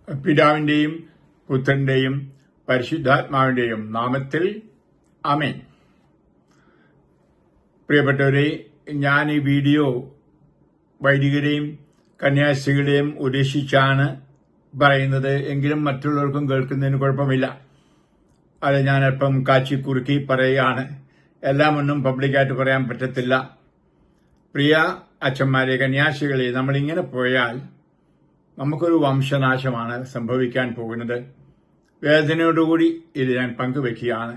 പിതാവിന്റെയും പുത്രന്റെയും പരിശുദ്ധാത്മാവിന്റെയും നാമത്തിൽ ആമേൻ. പ്രിയപ്പെട്ടവരെ, ഞാൻ ഈ വീഡിയോ വൈദികരെയും കന്യാസ്ത്രീകളെയും ഉദ്ദേശിച്ചാണ് പറയുന്നത്. എങ്കിലും മറ്റുള്ളവർക്കും കേൾക്കുന്നതിന് കുഴപ്പമില്ല. അത് ഞാൻ അല്പം കാച്ചിക്കുറുക്കി പറയുകയാണ്. എല്ലാം ഒന്നും പബ്ലിക്കായിട്ട് പറയാൻ പറ്റത്തില്ല. പ്രിയ അച്ഛന്മാരെ, കന്യാസ്ത്രീകളെ, നമ്മളിങ്ങനെ പോയാൽ നമുക്കൊരു വംശനാശമാണ് സംഭവിക്കാൻ പോകുന്നത്. വേദനയോടുകൂടി ഇത് ഞാൻ പങ്കുവെക്കുകയാണ്.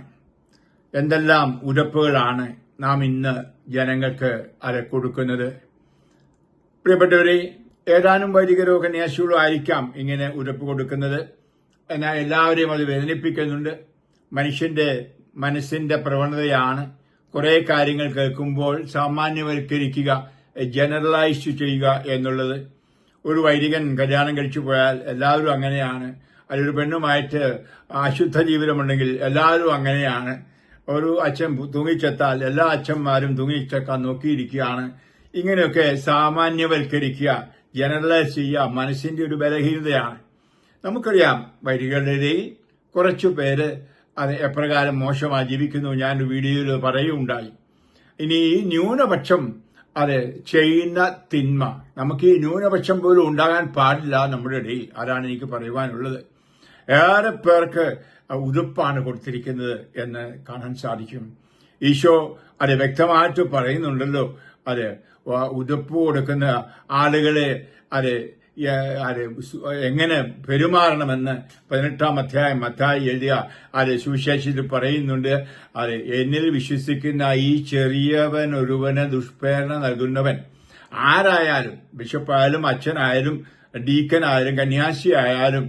എന്തെല്ലാം ഉരപ്പുകളാണ് നാം ഇന്ന് ജനങ്ങൾക്ക് അത് കൊടുക്കുന്നത്. പ്രിയപ്പെട്ടവരെ, ഏതാനും വൈദികരോ കന്യാസ്ത്രീകളോ ആയിരിക്കാം ഇങ്ങനെ ഉരപ്പ് കൊടുക്കുന്നത്. എന്നാൽ എല്ലാവരെയും അത് വേദനിപ്പിക്കുന്നുണ്ട്. മനുഷ്യന്റെ മനസ്സിന്റെ പ്രവണതയാണ് കുറെ കാര്യങ്ങൾ കേൾക്കുമ്പോൾ സാമാന്യവൽക്കരിക്കുക, ജനറലൈസ് ചെയ്യുക എന്നുള്ളത്. ഒരു വൈദികൻ കല്യാണം കഴിച്ചു പോയാൽ എല്ലാവരും അങ്ങനെയാണ്. അതിലൊരു പെണ്ണുമായിട്ട് അശുദ്ധ ജീവിതമുണ്ടെങ്കിൽ എല്ലാവരും അങ്ങനെയാണ്. ഒരു അച്ഛൻ തൂങ്ങിച്ചെത്താൽ എല്ലാ അച്ഛന്മാരും തൂങ്ങിച്ചെക്കാൻ നോക്കിയിരിക്കുകയാണ്. ഇങ്ങനെയൊക്കെ സാമാന്യവൽക്കരിക്കുക, ജനറലൈസ് ചെയ്യുക മനസ്സിന്റെ ഒരു ബലഹീനതയാണ്. നമുക്കറിയാം, വൈദികരുടെ ഇടയിൽ കുറച്ചു പേര് അത് എപ്രകാരം മോശമായി ജീവിക്കുന്നു. ഞാൻ വീഡിയോയിൽ പറയുകയുണ്ടായി. ഇനി ഈ ന്യൂനപക്ഷം അത് ചെയ്യുന്ന തിന്മ, നമുക്ക് ഈ ന്യൂനപക്ഷം പോലും ഉണ്ടാകാൻ പാടില്ല നമ്മുടെ ഇടയിൽ. അതാണ് എനിക്ക് പറയുവാനുള്ളത്. ഏറെ പേർക്ക് ഉടുപ്പാണ് കൊടുത്തിരിക്കുന്നത് എന്ന് കാണാൻ സാധിക്കും. ഈശോ അത് വ്യക്തമായിട്ട് പറയുന്നുണ്ടല്ലോ. അത് ഉടുപ്പ് കൊടുക്കുന്ന ആളുകളെ അത് എങ്ങനെ പെരുമാറണമെന്ന് 18-ാം അധ്യായം മത്തായി എഴുതിയ അത് സുവിശേഷത്തിൽ പറയുന്നുണ്ട്. അത് എന്നിൽ വിശ്വസിക്കുന്ന ഈ ചെറിയവൻ ഒരുവന് ദുഷ്പ്രേരണ നൽകുന്നവൻ ആരായാലും, ബിഷപ്പായാലും അച്ഛനായാലും ഡീക്കനായാലും കന്യാസി ആയാലും,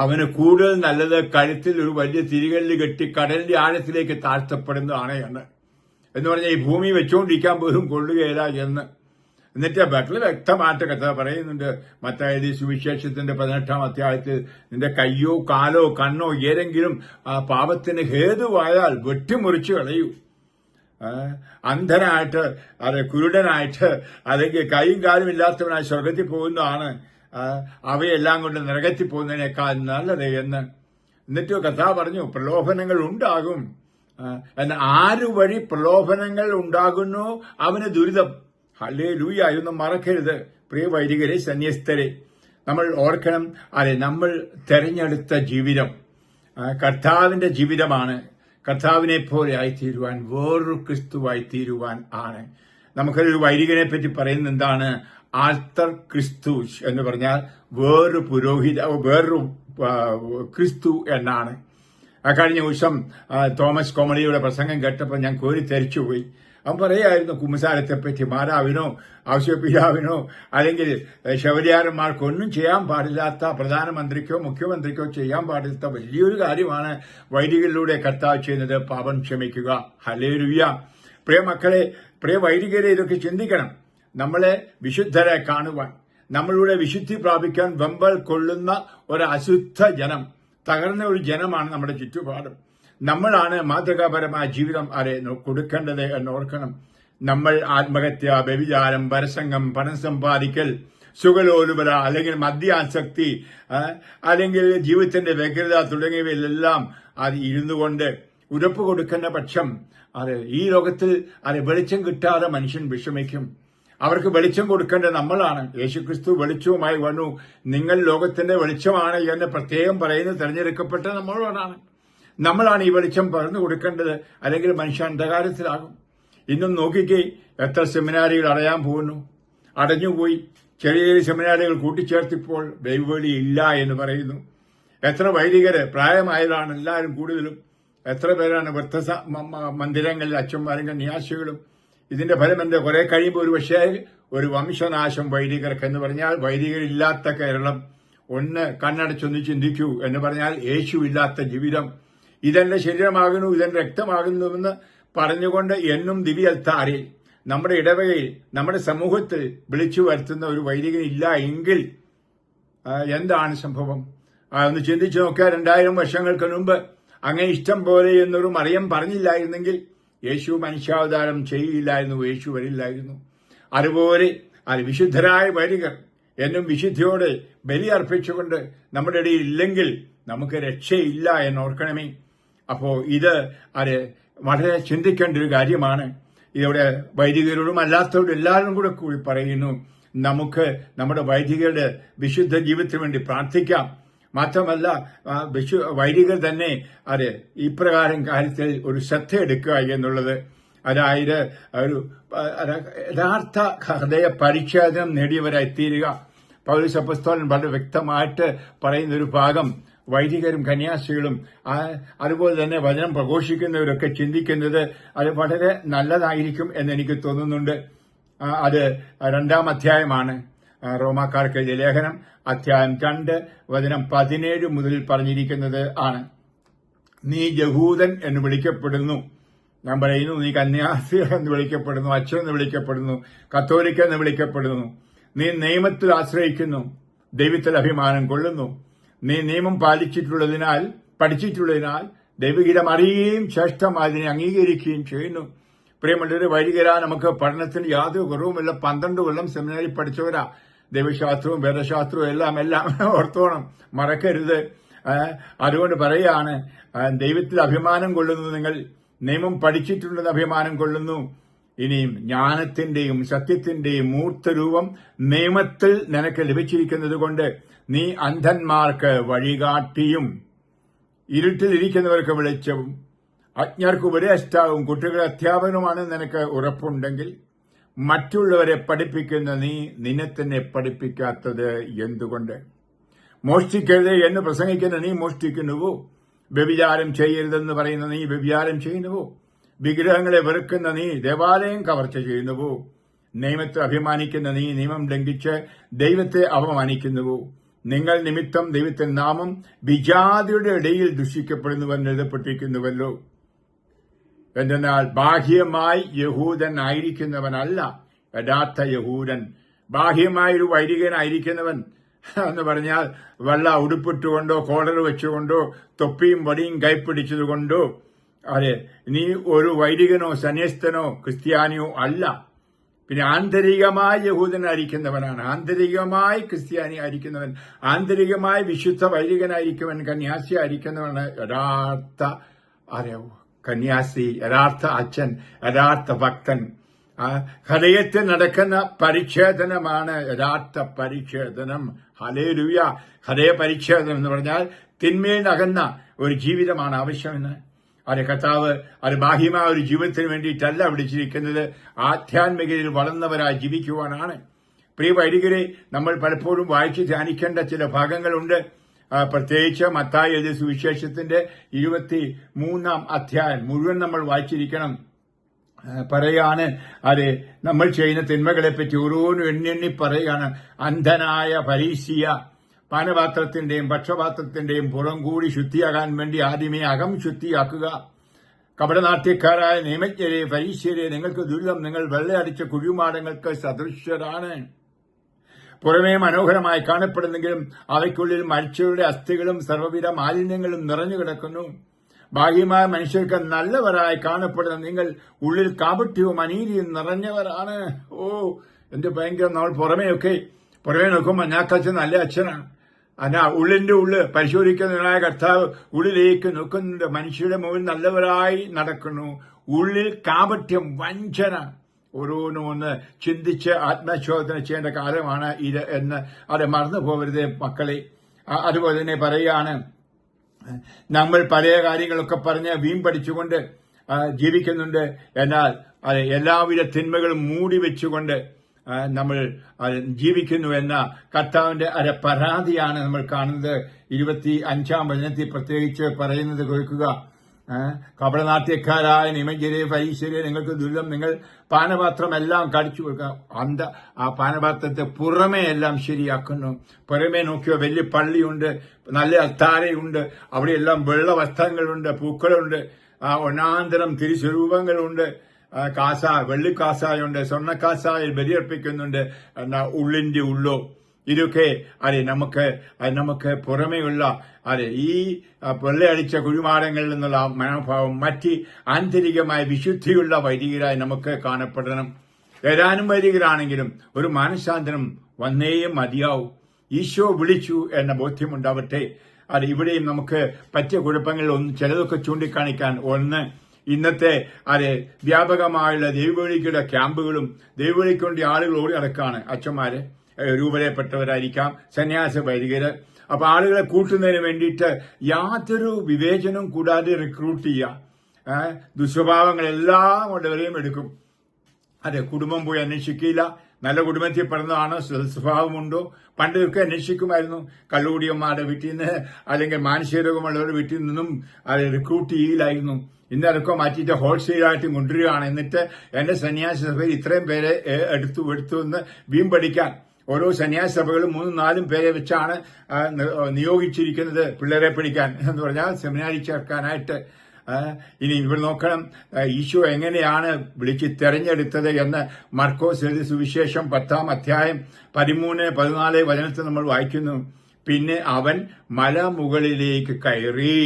അവന് കൂടുതൽ നല്ലത് കഴുത്തിൽ ഒരു വലിയ തിരികല്ല് കെട്ടി കടലിന്റെ ആഴത്തിലേക്ക് താഴ്ത്തപ്പെടുന്നതാണ് എന്ന് പറഞ്ഞാൽ ഈ ഭൂമി വെച്ചുകൊണ്ടിരിക്കാൻ പോലും കൊള്ളുകയില്ല എന്ന്. എന്നിട്ട് ബൈബിളിൽ വ്യക്തമായിട്ട് കഥ പറയുന്നുണ്ട്. മത്തായി സുവിശേഷത്തിന്റെ 18-ാം അധ്യായത്തിൽ നിന്റെ കയ്യോ കാലോ കണ്ണോ ഏതെങ്കിലും പാപത്തിന് ഹേതുവായാൽ വെട്ടിമുറിച്ചു കളയൂ. അന്ധനായിട്ട്, അത് കുരുടനായിട്ട്, അല്ലെങ്കിൽ കൈയും കാലും ഇല്ലാത്തവനായി സ്വർഗത്തിൽ പോകുന്നതാണ് അവയെല്ലാം കൊണ്ട് നരകത്തിൽ പോകുന്നതിനേക്കാൾ നല്ലത് എന്ന്. എന്നിട്ട് കഥ പറഞ്ഞു, പ്രലോഭനങ്ങൾ ഉണ്ടാകും. എന്നാൽ ആരു വഴി പ്രലോഭനങ്ങൾ ഉണ്ടാകുന്നു അവന് ദുരിതം. ഹല്ലേലൂയ, ഇതൊന്നും മറക്കരുത്. പ്രിയ വൈദികരെ, സന്യസ്തരെ, നമ്മൾ ഓർക്കണം, അതെ, നമ്മൾ തെരഞ്ഞെടുത്ത ജീവിതം കർത്താവിന്റെ ജീവിതമാണ്. കർത്താവിനെ പോലെ ആയിത്തീരുവാൻ, വേറൊരു ക്രിസ്തുവായി തീരുവാൻ ആണ്. നമുക്കൊരു വൈദികനെ പറ്റി പറയുന്നത് എന്താണ്? ആൾത്തർ ക്രിസ്തുസ് എന്ന് പറഞ്ഞാൽ വേറൊരു പുരോഹിത, വേറൊരു ക്രിസ്തു എന്നാണ്. കഴിഞ്ഞ ദിവസം തോമസ് കോമഡിയുടെ പ്രസംഗം കേട്ടപ്പോൾ ഞാൻ കോരിത്തരിച്ചുപോയി. അവൻ പറയായിരുന്നു, കുമ്പസാരത്തെപ്പറ്റി മാതാവിനോ ഔഷപിതാവിനോ അല്ലെങ്കിൽ ശബരിയാരന്മാർക്കൊന്നും ചെയ്യാൻ പാടില്ലാത്ത, പ്രധാനമന്ത്രിക്കോ മുഖ്യമന്ത്രിക്കോ ചെയ്യാൻ പാടില്ലാത്ത വലിയൊരു കാര്യമാണ് വൈദികരിലൂടെ കർത്താവ് ചെയ്യുന്നത്, പാപം ക്ഷമിക്കുക. ഹല്ലേലൂയ. പ്രിയ മക്കളെ, പ്രിയ വൈദികരെ, ഇതൊക്കെ ചിന്തിക്കണം. നമ്മളെ വിശുദ്ധരെ കാണുവാൻ, നമ്മളുടെ വിശുദ്ധി പ്രാപിക്കാൻ വെമ്പൽ കൊള്ളുന്ന ഒരു അശുദ്ധ ജനം, തകർന്ന ഒരു ജനമാണ് നമ്മുടെ ചുറ്റുപാടും. നമ്മളാണ് മാതൃകാപരമായ ജീവിതം കൊടുക്കേണ്ടത് എന്നോർക്കണം. നമ്മൾ ആത്മഹത്യ, വ്യഭിചാരം, പരസംഗം, പണം സമ്പാദിക്കൽ, സുഖലോലുപത, അല്ലെങ്കിൽ മദ്യാസക്തി, അല്ലെങ്കിൽ ജീവിതത്തിന്റെ വ്യഗ്രത തുടങ്ങിയവയിലെല്ലാം അത് ഇരുന്നുകൊണ്ട് ഉരപ്പ് കൊടുക്കുന്ന പക്ഷം ഈ ലോകത്തിൽ വെളിച്ചം കിട്ടാതെ മനുഷ്യൻ വിഷമിക്കും. അവർക്ക് വെളിച്ചം കൊടുക്കേണ്ടത് നമ്മളാണ്. യേശുക്രിസ്തു വെളിച്ചവുമായി വന്നു, നിങ്ങൾ ലോകത്തിന്റെ വെളിച്ചമാണ് എന്ന് പ്രത്യേകം പറയുന്നത് തെരഞ്ഞെടുക്കപ്പെട്ട നമ്മളാണ് ഈ വെളിച്ചം പകർന്നു കൊടുക്കേണ്ടത്. അല്ലെങ്കിൽ മനുഷ്യ അന്ധകാരത്തിലാകും. ഇന്നും നോക്കിക്കേ, എത്ര സെമിനാരികൾ അടയാൻ പോകുന്നു, അടഞ്ഞുപോയി. ചെറിയ ചെറിയ സെമിനാരികൾ കൂട്ടിച്ചേർത്തിപ്പോൾ ബൈബിളി ഇല്ല എന്ന് പറയുന്നു. എത്ര വൈദികര് പ്രായമായതാണ് എല്ലാവരും കൂടുതലും. എത്ര പേരാണ് വൃദ്ധ മന്ദിരങ്ങളിൽ അച്ഛന്മാരും കന്യാസ്ത്രീകളും. ഇതിന്റെ ഫലം എന്താ? കുറെ കഴിയുമ്പോൾ ഒരു പക്ഷേ ഒരു വംശനാശം വൈദികർക്ക് എന്ന് പറഞ്ഞാൽ, വൈദികരില്ലാത്ത കേരളം. ഒന്ന് കണ്ണടച്ചൊന്ന് ചിന്തിക്കൂ എന്ന് പറഞ്ഞാൽ, യേശു ഇല്ലാത്ത ജീവിതം. ഇതെന്റെ ശരീരമാകുന്നു, ഇതെന്റെ രക്തമാകുന്നുവെന്ന് പറഞ്ഞുകൊണ്ട് എന്നും ദിവ്യൽത്താരിൽ, നമ്മുടെ ഇടവകയിൽ, നമ്മുടെ സമൂഹത്തിൽ വിളിച്ചു വരുത്തുന്ന ഒരു വൈദികൻ ഇല്ല എങ്കിൽ എന്താണ് സംഭവം? ഒന്ന് ചിന്തിച്ചു നോക്കുക. 2000 വർഷങ്ങൾക്ക് മുമ്പ് അങ്ങനെ ഇഷ്ടം പോലെ എന്നൊരു മറിയം പറഞ്ഞില്ലായിരുന്നെങ്കിൽ യേശു മനുഷ്യാവതാരം ചെയ്യില്ലായിരുന്നു, യേശു വരില്ലായിരുന്നു. അതുപോലെ വിശുദ്ധരായ വൈദികർ എന്നും വിശുദ്ധിയോടെ ബലി അർപ്പിച്ചുകൊണ്ട് നമ്മുടെ ഇടയിൽ ഇല്ലെങ്കിൽ നമുക്ക് രക്ഷയില്ല എന്നോർക്കണമേ. അപ്പോ ഇത് വളരെ ചിന്തിക്കേണ്ട ഒരു കാര്യമാണ്. ഇതോടെ വൈദികരോടും അല്ലാത്തവരോടും എല്ലാവരും കൂടി പറയുന്നു, നമുക്ക് നമ്മുടെ വൈദികരുടെ വിശുദ്ധ ജീവിതത്തിന് വേണ്ടി പ്രാർത്ഥിക്കാം. മാത്രമല്ല വൈദികർ തന്നെ ഇപ്രകാരം കാര്യത്തിൽ ഒരു ശ്രദ്ധ എടുക്കുക എന്നുള്ളത്, അതായത് ഒരു യഥാർത്ഥ ഹൃദയ പരിച്ഛേദനം നേടിയവരായി തീരുക. പൗലോസ് അപ്പോസ്തലൻ വളരെ വ്യക്തമായിട്ട് പറയുന്ന ഒരു ഭാഗം, വൈദികരും കന്യാസ്ത്രീകളും അതുപോലെ തന്നെ വചനം പ്രഘോഷിക്കുന്നവരൊക്കെ ചിന്തിക്കുന്നത് അത് വളരെ നല്ലതായിരിക്കും എന്നെനിക്ക് തോന്നുന്നുണ്ട്. അത് 2-ാം അധ്യായമാണ്, റോമാക്കാർക്ക് എഴുതിയ ലേഖനം, അധ്യായം 2 വചനം 17 മുതൽ പറഞ്ഞിരിക്കുന്നത് ആണ്. നീ യഹൂദൻ എന്ന് വിളിക്കപ്പെടുന്നു. ഞാൻ പറയുന്നു, നീ കന്യാസ്ത്രീ എന്ന് വിളിക്കപ്പെടുന്നു, അച്ഛൻ എന്ന് വിളിക്കപ്പെടുന്നു, കത്തോലിക്ക എന്ന് വിളിക്കപ്പെടുന്നു. നീ നിയമത്തിൽ ആശ്രയിക്കുന്നു, ദൈവത്തിൽ അഭിമാനം കൊള്ളുന്നു. നീ നിയമം പഠിച്ചിട്ടുള്ളതിനാൽ ദൈവഗീതം അറിയുകയും ശ്രേഷ്ഠമായതിനെ അംഗീകരിക്കുകയും ചെയ്യുന്നു. പ്രിയമുള്ളവരെ, വൈദികരാ, നമുക്ക് പഠനത്തിന് യാതൊരു കുറവുമില്ല. 12 കൊല്ലം സെമിനാരിൽ പഠിച്ചവരാ. ദൈവശാസ്ത്രവും വേദശാസ്ത്രവും എല്ലാം ഓർത്തോണം, മറക്കരുത്. അതുകൊണ്ട് പറയാണ്, ദൈവത്തിൽ അഭിമാനം കൊള്ളുന്നു, നിങ്ങൾ നിയമം പഠിച്ചിട്ടുണ്ടെന്ന് അഭിമാനം കൊള്ളുന്നു. ഇനിയും ജ്ഞാനത്തിന്റെയും സത്യത്തിന്റെയും മൂർത്തരൂപം നിയമത്തിൽ നിനക്ക് ലഭിച്ചിരിക്കുന്നത് കൊണ്ട് നീ അന്ധന്മാർക്ക് വഴികാട്ടിയും ഇരുട്ടിലിരിക്കുന്നവർക്ക് വെളിച്ചവും അജ്ഞർക്ക് ഉപദേഷ്ടാവും കുട്ടികളെ അധ്യാപനവുമാണ് നിനക്ക് ഉറപ്പുണ്ടെങ്കിൽ മറ്റുള്ളവരെ പഠിപ്പിക്കുന്ന നീ നിന്നെ തന്നെ പഠിപ്പിക്കാത്തത് എന്തുകൊണ്ട്? മോഷ്ടിക്കരുത് എന്ന് പ്രസംഗിക്കുന്ന നീ മോഷ്ടിക്കുന്നുവോ? വ്യഭിചാരം ചെയ്യരുതെന്ന് പറയുന്ന നീ വ്യഭിചാരം ചെയ്യുന്നുവോ? വിഗ്രഹങ്ങളെ വെറുക്കുന്ന നീ ദേവാലയം കവർച്ച ചെയ്യുന്നുവോ? നിയമത്തെ അഭിമാനിക്കുന്ന നീ നിയമം ലംഘിച്ച് ദൈവത്തെ അപമാനിക്കുന്നുവോ? നിങ്ങൾ നിമിത്തം ദൈവത്തിന്റെ നാമം വിജാതിയുടെ ഇടയിൽ ദുഷിക്കപ്പെടുന്നുവെന്ന് എഴുതപ്പെട്ടിരിക്കുന്നുവല്ലോ. എന്തെന്നാൽ ബാഹ്യമായി യഹൂദൻ ആയിരിക്കുന്നവനല്ല യഥാർത്ഥ യഹൂദൻ. ബാഹ്യമായ ഒരു വൈദികനായിരിക്കുന്നവൻ എന്ന് പറഞ്ഞാൽ വെള്ള ഉടുപ്പിട്ടുകൊണ്ടോ കോളർ വെച്ചുകൊണ്ടോ തൊപ്പിയും വടിയും കൈപ്പിടിച്ചതുകൊണ്ടോ നീ ഒരു വൈദികനോ സന്യസ്തനോ ക്രിസ്ത്യാനിയോ അല്ല. പിന്നെ ആന്തരികമായി യഹൂദനായിരിക്കുന്നവനാണ്, ആന്തരികമായി ക്രിസ്ത്യാനി ആയിരിക്കുന്നവൻ, ആന്തരികമായി വിശുദ്ധ വൈദികനായിരിക്കുന്നവൻ, കന്യാസി ആയിരിക്കുന്നവനാണ് യഥാർത്ഥ കന്യാസി, യഥാർത്ഥ അച്ഛൻ, യഥാർത്ഥ ഭക്തൻ. ഹൃദയത്തിൽ നടക്കുന്ന പരിച്ഛേദനമാണ് യഥാർത്ഥ പരിച്ഛേദനം. ഹല്ലേലൂയ. ഹൃദയ പരിച്ഛേദനം എന്ന് പറഞ്ഞാൽ തിന്മയിൽ അകന്ന ഒരു ജീവിതമാണ് ആവശ്യമെന്ന്. കർത്താവ് ബാഹ്യമായ ഒരു ജീവിതത്തിന് വേണ്ടിയിട്ടല്ല വിളിച്ചിരിക്കുന്നത്, ആധ്യാത്മികതയിൽ വളർന്നവരായി ജീവിക്കുവാനാണ്. പ്രിയ വൈദികരെ, നമ്മൾ പലപ്പോഴും വായിച്ച് ധ്യാനിക്കേണ്ട ചില ഭാഗങ്ങളുണ്ട്. പ്രത്യേകിച്ച് മത്തായി എഴുതിയ സുവിശേഷത്തിന്റെ 23-ാം അധ്യായം മുഴുവൻ നമ്മൾ വായിച്ചിരിക്കണം. പറയാണ് നമ്മൾ ചെയ്യുന്ന തിന്മകളെപ്പറ്റി ഓരോന്നും എണ്ണി പറയുകയാണ്. അന്ധനായ ഫരീസിയ, പാനപാത്രത്തിന്റെയും ഭക്ഷപാത്രത്തിന്റെയും പുറം കൂടി ശുദ്ധിയാകാൻ വേണ്ടി ആദ്യമേ അകം ശുദ്ധിയാക്കുക. കപടനാട്യക്കാരായ നിയമജ്ഞരെ ഫരീസ്യരെ, നിങ്ങൾക്ക് ദുരിതം, നിങ്ങൾ വെള്ളയടിച്ച കുഴിമാടങ്ങൾക്ക് സദൃശ്യരാണ്. പുറമേ മനോഹരമായി കാണപ്പെടുന്നെങ്കിലും അവയ്ക്കുള്ളിൽ മരിച്ചവരുടെ അസ്ഥികളും സർവ്വവിധ മാലിന്യങ്ങളും നിറഞ്ഞു കിടക്കുന്നു. ബാഹ്യമായ മനുഷ്യർക്ക് നല്ലവരായി കാണപ്പെടുന്ന നിങ്ങൾ ഉള്ളിൽ കാപട്യവും അനീതിയും നിറഞ്ഞവരാണ്. എന്ത് ഭയങ്കരം! നമ്മൾ പുറമേ നോക്കുമ്പോൾ ഞാക്കച്ഛൻ നല്ല അച്ഛനാണ്. ഉള്ളിന്റെ ഉള്ളിൽ പരിശോധിക്കുന്നതിനായ കർത്താവ് ഉള്ളിലേക്ക് നോക്കുന്നുണ്ട്. മനുഷ്യരുടെ മുമ്പിൽ നല്ലവരായി നടക്കുന്നു, ഉള്ളിൽ കാപട്യം, വഞ്ചന. ഓരോന്നൊന്ന് ചിന്തിച്ച് ആത്മശോധന ചെയ്യേണ്ട കാലമാണ് ഇത് എന്ന് മറന്നു പോകരുത് മക്കളെ. അതുപോലെ തന്നെ പറയുകയാണ്, നമ്മൾ പല കാര്യങ്ങളൊക്കെ പറഞ്ഞ് വീമ്പടിച്ചുകൊണ്ട് ജീവിക്കുന്നുണ്ട്. എന്നാൽ എല്ലാവിധ തിന്മകളും മൂടി വെച്ചുകൊണ്ട് നമ്മൾ ജീവിക്കുന്നു എന്ന കർത്താവിന്റെ പരാതിയാണ് നമ്മൾ കാണുന്നത്. 25-ാം വചനത്തിൽ പ്രത്യേകിച്ച് പറയുന്നത് കേൾക്കുക. കപടനാട്യക്കാരായ നിയമജ്ഞരെ ഫരീസ്യരെ, നിങ്ങൾക്ക് ദുരിതം, നിങ്ങൾ പാനപാത്രമെല്ലാം കടിച്ചു കൊടുക്കുക. ആ പാനപാത്രത്തെ പുറമേ എല്ലാം ശരിയാക്കുന്നു. പുറമേ നോക്കിയോ വലിയ പള്ളിയുണ്ട്, നല്ല അത്താരയുണ്ട്, അവിടെയെല്ലാം വെള്ള വസ്ത്രങ്ങളുണ്ട്, പൂക്കളുണ്ട്, ഒന്നാന്തരം തിരുസ്വരൂപങ്ങളുണ്ട്, വെള്ളിക്കാസായുണ്ട്, സ്വർണ്ണക്കാസായി ബലിയർപ്പിക്കുന്നുണ്ട്. എന്നാൽ ഉള്ളിന്റെ ഉള്ളോ ഇതൊക്കെ നമുക്ക് പുറമേയുള്ള ഈ വെള്ളയടിച്ച കുഴിമാടങ്ങളിൽ നിന്നുള്ള മനോഭാവം മറ്റ് ആന്തരികമായ വിശുദ്ധിയുള്ള വൈദികരായി നമുക്ക് കാണപ്പെടണം. ഏതാനും വൈദികരാണെങ്കിലും ഒരു മാനസാന്തരം വന്നേയും മതിയാവും. ഈശോ വിളിച്ചു എന്ന ബോധ്യമുണ്ടാവട്ടെ. അത് ഇവിടെയും നമുക്ക് പറ്റിയ കുഴപ്പങ്ങളിൽ ചിലതൊക്കെ ചൂണ്ടിക്കാണിക്കാൻ. ഒന്ന്, ഇന്നത്തെ വ്യാപകമായുള്ള ദൈവവിളിക്കുള്ള ക്യാമ്പുകളും ദൈവവിളിക്ക് വേണ്ടി ആളുകൾ ഓടി നടക്കാണ്. അച്ഛന്മാര്, രൂപതയിൽപ്പെട്ടവരായിരിക്കാം, സന്യാസ വൈദികര്. അപ്പൊ ആളുകളെ കൂട്ടുന്നതിന് വേണ്ടിയിട്ട് യാതൊരു വിവേചനവും കൂടാതെ റിക്രൂട്ട് ചെയ്യുക. ദുസ്വഭാവങ്ങളെല്ലാം ഉള്ളവരെയും എടുക്കും. കുടുംബം പോയി അന്വേഷിക്കില്ല. നല്ല കുടുംബത്തിൽ പിറന്നതാണോ, സ്വഭാവമുണ്ടോ? പണ്ടൊക്കെ അന്വേഷിക്കുമായിരുന്നു. കള്ളുകൂടിയന്മാരുടെ വീട്ടിൽ നിന്ന് അല്ലെങ്കിൽ മാനസിക രോഗമുള്ളവരുടെ വീട്ടിൽ നിന്നും റിക്രൂട്ട് ചെയ്യില്ലായിരുന്നു. ഇന്നതൊക്കെ മാറ്റിയിട്ട് ഹോൾസെയിലായിട്ട് കൊണ്ടുവരികയാണ്. എന്നിട്ട് എന്റെ സന്യാസ സഭയിൽ ഇത്രയും പേരെ എടുത്തു എന്ന് വീമ്പടിക്കാൻ ഓരോ സന്യാസ സഭകളും 3-4 പേരെ വെച്ചാണ് നിയോഗിച്ചിരിക്കുന്നത് പിള്ളേരെ പഠിക്കാൻ എന്ന് പറഞ്ഞാൽ സെമിനാരി ചേർക്കാനായിട്ട്. ഇനി ഇവിടെ നോക്കണം, ഈശോ എങ്ങനെയാണ് വിളിച്ച് തെരഞ്ഞെടുത്തത് എന്ന് മർക്കോസ് എഴുതിയ സുവിശേഷം 10-ാം അധ്യായം 13-14 വചനത്തിൽ നമ്മൾ വായിക്കുന്നു. പിന്നെ അവൻ മലമുകളിലേക്ക് കയറി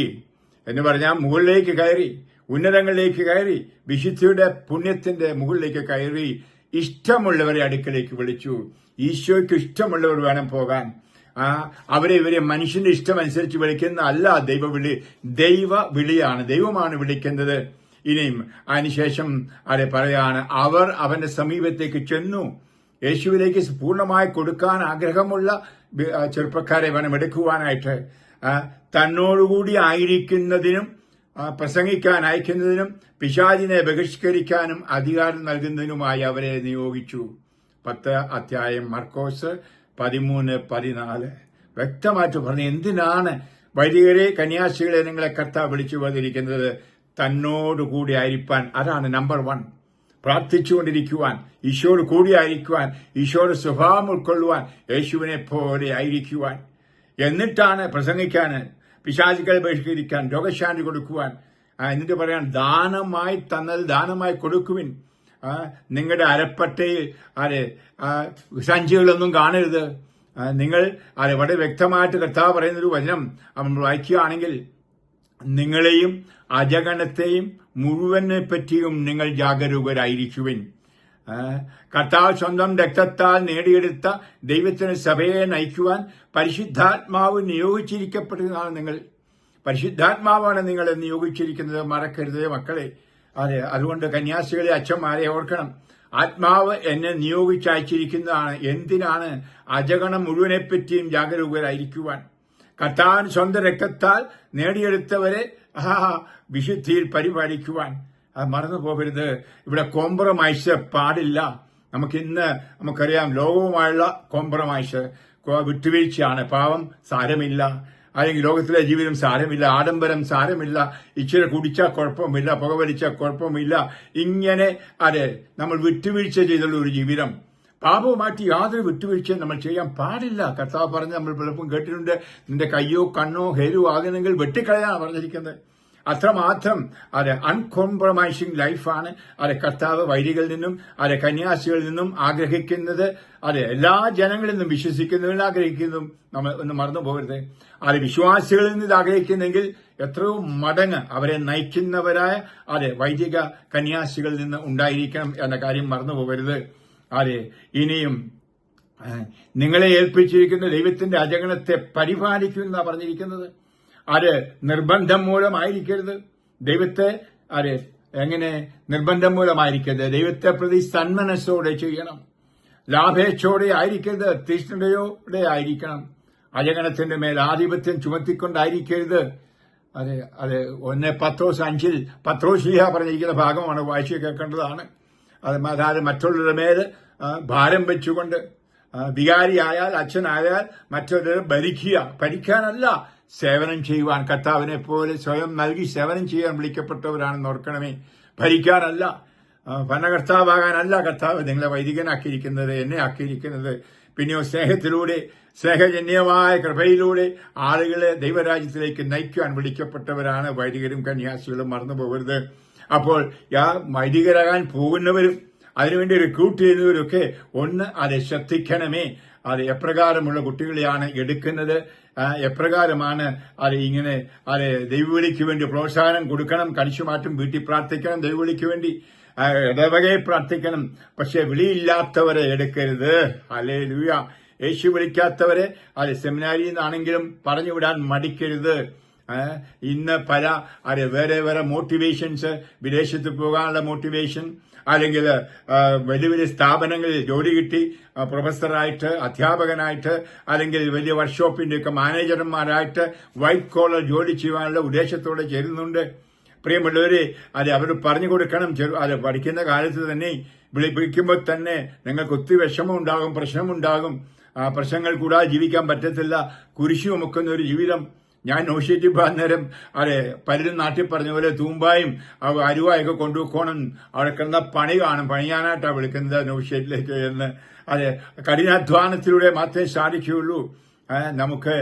എന്ന് പറഞ്ഞാൽ മുകളിലേക്ക് കയറി, ഉന്നതങ്ങളിലേക്ക് കയറി, വിശുദ്ധിയുടെ പുണ്യത്തിന്റെ മുകളിലേക്ക് കയറി ഇഷ്ടമുള്ളവരെ അടുക്കലേക്ക് വിളിച്ചു. ഈശോയ്ക്ക് ഇഷ്ടമുള്ളവർ വേണം പോകാൻ. ഇവരെ മനുഷ്യന്റെ ഇഷ്ടമനുസരിച്ച് വിളിക്കുന്ന അല്ല ദൈവവിളിയാണ്. ദൈവമാണ് വിളിക്കുന്നത്. ഇനിയും അതിനുശേഷം പറയാണ്, അവർ അവന്റെ സമീപത്തേക്ക് ചെന്നു. യേശുവിലേക്ക് പൂർണ്ണമായി കൊടുക്കാൻ ആഗ്രഹമുള്ള ചെറുപ്പക്കാരെ വേണം എടുക്കുവാനായിട്ട്. തന്നോടുകൂടി ആയിരിക്കുന്നതിനും പ്രസംഗിക്കാൻ അയക്കുന്നതിനും പിശാചിനെ ബഹിഷ്കരിക്കാനും അധികാരം നൽകുന്നതിനുമായി അവരെ നിയോഗിച്ചു. 10 അധ്യായം മർക്കോസ് 13-14 വ്യക്തമായിട്ട് പറഞ്ഞു. എന്തിനാണ് വൈദികരെ, കന്യാസികളെ നിങ്ങളെ കർത്താവ് വിളിച്ചു വന്നിരിക്കുന്നത്? തന്നോടുകൂടി ആയിരിക്കാൻ. അതാണ് നമ്പർ 1. പ്രാർത്ഥിച്ചുകൊണ്ടിരിക്കുവാൻ, ഈശോയോട് കൂടിയായിരിക്കുവാൻ, ഈശോയുടെ സ്വഭാവം ഉൾക്കൊള്ളുവാൻ, യേശുവിനെ പോലെ ആയിരിക്കുവാൻ. എന്നിട്ടാണ് പ്രസംഗിക്കാൻ, പിശാചുക്കളെ ബഹിഷ്കരിക്കാൻ, രോഗശാന്തി കൊടുക്കുവാൻ. എന്നിട്ട് പറയാൻ, ദാനമായി തന്നത് ദാനമായി കൊടുക്കുവിൻ. നിങ്ങളുടെ അരപ്പട്ടയിൽ സഞ്ചികളൊന്നും കാണരുത്. നിങ്ങൾ വളരെ വ്യക്തമായിട്ട് കർത്താവ് പറയുന്നൊരു വചനം നമ്മൾ വായിക്കുകയാണെങ്കിൽ, നിങ്ങളെയും അജഗണത്തെയും മുഴുവനെ പറ്റിയും നിങ്ങൾ ജാഗരൂകരായിരിക്കുവിൻ. കർത്താവ് സ്വന്തം രക്തത്താൽ നേടിയെടുത്ത ദൈവത്തിന് സഭയെ നയിക്കുവാൻ പരിശുദ്ധാത്മാവ് നിയോഗിച്ചിരിക്കപ്പെട്ടതാണ് നിങ്ങൾ. പരിശുദ്ധാത്മാവാണ് നിങ്ങളെ നിയോഗിച്ചിരിക്കുന്നത്, മറക്കരുത് മക്കളെ. അതുകൊണ്ട് കന്യാസികളെ, അച്ഛന്മാരെ ഓർക്കണം, ആത്മാവ് എന്നെ നിയോഗിച്ചയച്ചിരിക്കുന്നതാണ്. എന്തിനാണ്? അജഗണം മുഴുവനെപ്പറ്റിയും ജാഗരൂകരായിരിക്കുവാൻ. കർത്താവിന് സ്വന്തം രക്തത്താൽ നേടിയെടുത്തവരെ വിശുദ്ധിയിൽ പരിപാലിക്കുവാൻ. മറന്നു പോകരുത്. ഇവിടെ കോംപ്രമൈസ് പാടില്ല. നമുക്കറിയാം, ലോകവുമായുള്ള കോംപ്രമൈസ് വിട്ടുവീഴ്ചയാണ്. പാവം സാരമില്ല, അല്ലെങ്കിൽ ലോകത്തിലെ ജീവിതം സാരമില്ല, ആഡംബരം സാരമില്ല, ഇച്ചിരി കുടിച്ചാൽ കുഴപ്പമില്ല, പുകവലിച്ചാൽ കുഴപ്പമില്ല. ഇങ്ങനെ നമ്മൾ വിട്ടുവീഴ്ച ചെയ്തുള്ള ഒരു ജീവിതം. പാപവുമായിട്ട് യാതൊരു വിട്ടുവീഴ്ചയും നമ്മൾ ചെയ്യാൻ പാടില്ല. കർത്താവ് പറഞ്ഞ് നമ്മൾ പലപ്പോഴും കേട്ടിട്ടുണ്ട്, നിന്റെ കയ്യോ കണ്ണോ ഹേരു ആകുന്നെങ്കിൽ വെട്ടിക്കളയാണ് പറഞ്ഞിരിക്കുന്നത്. അത്രമാത്രം അൺകോംപ്രമൈസിംഗ് ലൈഫാണ് കർത്താവ് വൈദികളിൽ നിന്നും കന്യാസികളിൽ നിന്നും ആഗ്രഹിക്കുന്നത്. എല്ലാ ജനങ്ങളിൽ നിന്നും വിശ്വസിക്കുന്നതിൽ ആഗ്രഹിക്കുന്നതും നമ്മൾ ഒന്ന് മറന്നു പോകരുത്. വിശ്വാസികളിൽ നിന്ന് ഇത് ആഗ്രഹിക്കുന്നെങ്കിൽ എത്രയോ മടങ്ങ് അവരെ നയിക്കുന്നവരായ വൈദിക കന്യാസികളിൽ നിന്ന് ഉണ്ടായിരിക്കണം എന്ന കാര്യം മറന്നു പോകരുത്. ഇനിയും നിങ്ങളെ ഏൽപ്പിച്ചിരിക്കുന്ന ദൈവത്തിന്റെ അജഗണത്തെ പരിപാലിക്കുമെന്നാണ് പറഞ്ഞിരിക്കുന്നത്. നിർബന്ധം മൂലമായിരിക്കരുത്. ദൈവത്തെ എങ്ങനെ നിർബന്ധം മൂലമായിരിക്കരുത്? ദൈവത്തെ പ്രതി സന്മനസ്സോടെ ചെയ്യണം. ലാഭേച്ഛയോടെ ആയിരിക്കരുത്, തീഷ്ണതയോടെ ആയിരിക്കണം. അജഗണത്തിന്റെ മേൽ ആധിപത്യം ചുമത്തിക്കൊണ്ടായിരിക്കരുത്. 1 പത്രോസ് 5 പത്രോശ്ലീഹ പറഞ്ഞിരിക്കുന്ന ഭാഗമാണ്, വായിച്ചു കേൾക്കേണ്ടതാണ്. അതായത് മറ്റുള്ളവരുടെ മേൽ ഭാരം വെച്ചുകൊണ്ട് വികാരിയായാൽ, അച്ഛനായാൽ മറ്റുള്ളവരെ ഭരിക്കാനല്ല, സേവനം ചെയ്യുവാൻ. കർത്താവിനെ പോലെ സ്വയം നൽകി സേവനം ചെയ്യാൻ വിളിക്കപ്പെട്ടവരാണെന്ന് ഓർക്കണമേ. ഭരിക്കാനല്ല, ഭരണകർത്താവാകാനല്ല കർത്താവ് നിങ്ങളെ വൈദികനാക്കിയിരിക്കുന്നത്, എന്നെ ആക്കിയിരിക്കുന്നത്. പിന്നെയോ സ്നേഹത്തിലൂടെ, സ്നേഹജന്യമായ കൃപയിലൂടെ ആളുകളെ ദൈവരാജ്യത്തിലേക്ക് നയിക്കുവാൻ വിളിക്കപ്പെട്ടവരാണ് വൈദികരും കന്യാസികളും. മറന്നു പോകരുത്. അപ്പോൾ വൈദികരാകാൻ പോകുന്നവരും അതിനുവേണ്ടി റിക്രൂട്ട് ചെയ്യുന്നവരൊക്കെ ഒന്ന് ശ്രദ്ധിക്കണമേ. എപ്രകാരമുള്ള കുട്ടികളെയാണ് എടുക്കുന്നത്, എപ്രകാരമാണ് ഇങ്ങനെ ദൈവവിളിക്ക് വേണ്ടി പ്രോത്സാഹനം കൊടുക്കണം. കണിശുമാറ്റും വീട്ടിൽ പ്രാർത്ഥിക്കണം, ദൈവവിളിക്ക് വേണ്ടി ഇടവകയെ പ്രാർത്ഥിക്കണം. പക്ഷെ വിളിയില്ലാത്തവരെ എടുക്കരുത്. ഹല്ലേലൂയ. യേശു വിളിക്കാത്തവരെ അത് സെമിനാരിയിൽ നിന്നാണെങ്കിലും പറഞ്ഞുവിടാൻ മടിക്കരുത്. ഇന്ന് പല വേറെ വേറെ മോട്ടിവേഷൻസ്, വിദേശത്ത് പോകാനുള്ള മോട്ടിവേഷൻ, അല്ലെങ്കിൽ വലിയ വലിയ സ്ഥാപനങ്ങളിൽ ജോലി കിട്ടി പ്രൊഫസറായിട്ട്, അധ്യാപകനായിട്ട്, അല്ലെങ്കിൽ വലിയ വർക്ക്ഷോപ്പിന്റെയൊക്കെ മാനേജർമാരായിട്ട് വൈറ്റ് കോളർ ജോലി ചെയ്യാനുള്ള ഉദ്ദേശത്തോടെ ചേരുന്നുണ്ട്. പ്രിയമുള്ളവരെ, അവർ പറഞ്ഞു കൊടുക്കണം. പഠിക്കുന്ന കാലത്ത് തന്നെ വിളിക്കുമ്പോൾ തന്നെ നിങ്ങൾക്ക് ഒത്തിരി വിഷമം ഉണ്ടാകും, പ്രശ്നമുണ്ടാകും. പ്രശ്നങ്ങൾ കൂടാതെ ജീവിക്കാൻ പറ്റത്തില്ല. കുരിശു ചുമക്കുന്ന ഒരു ജീവിതം. ഞാൻ നൗഷേറ്റിൽ അന്നേരം പലരും നാട്ടിൽ പറഞ്ഞ പോലെ തൂമ്പായും അരുവായൊക്കെ കൊണ്ടുപോകണം. അവിടെ കിടന്ന പണി കാണും. പണിയാനായിട്ടാണ് വിളിക്കുന്നത് നൗഷേറ്റിലേക്ക് എന്ന്. കഠിനാധ്വാനത്തിലൂടെ മാത്രമേ സാധിക്കുകയുള്ളൂ. നമുക്ക്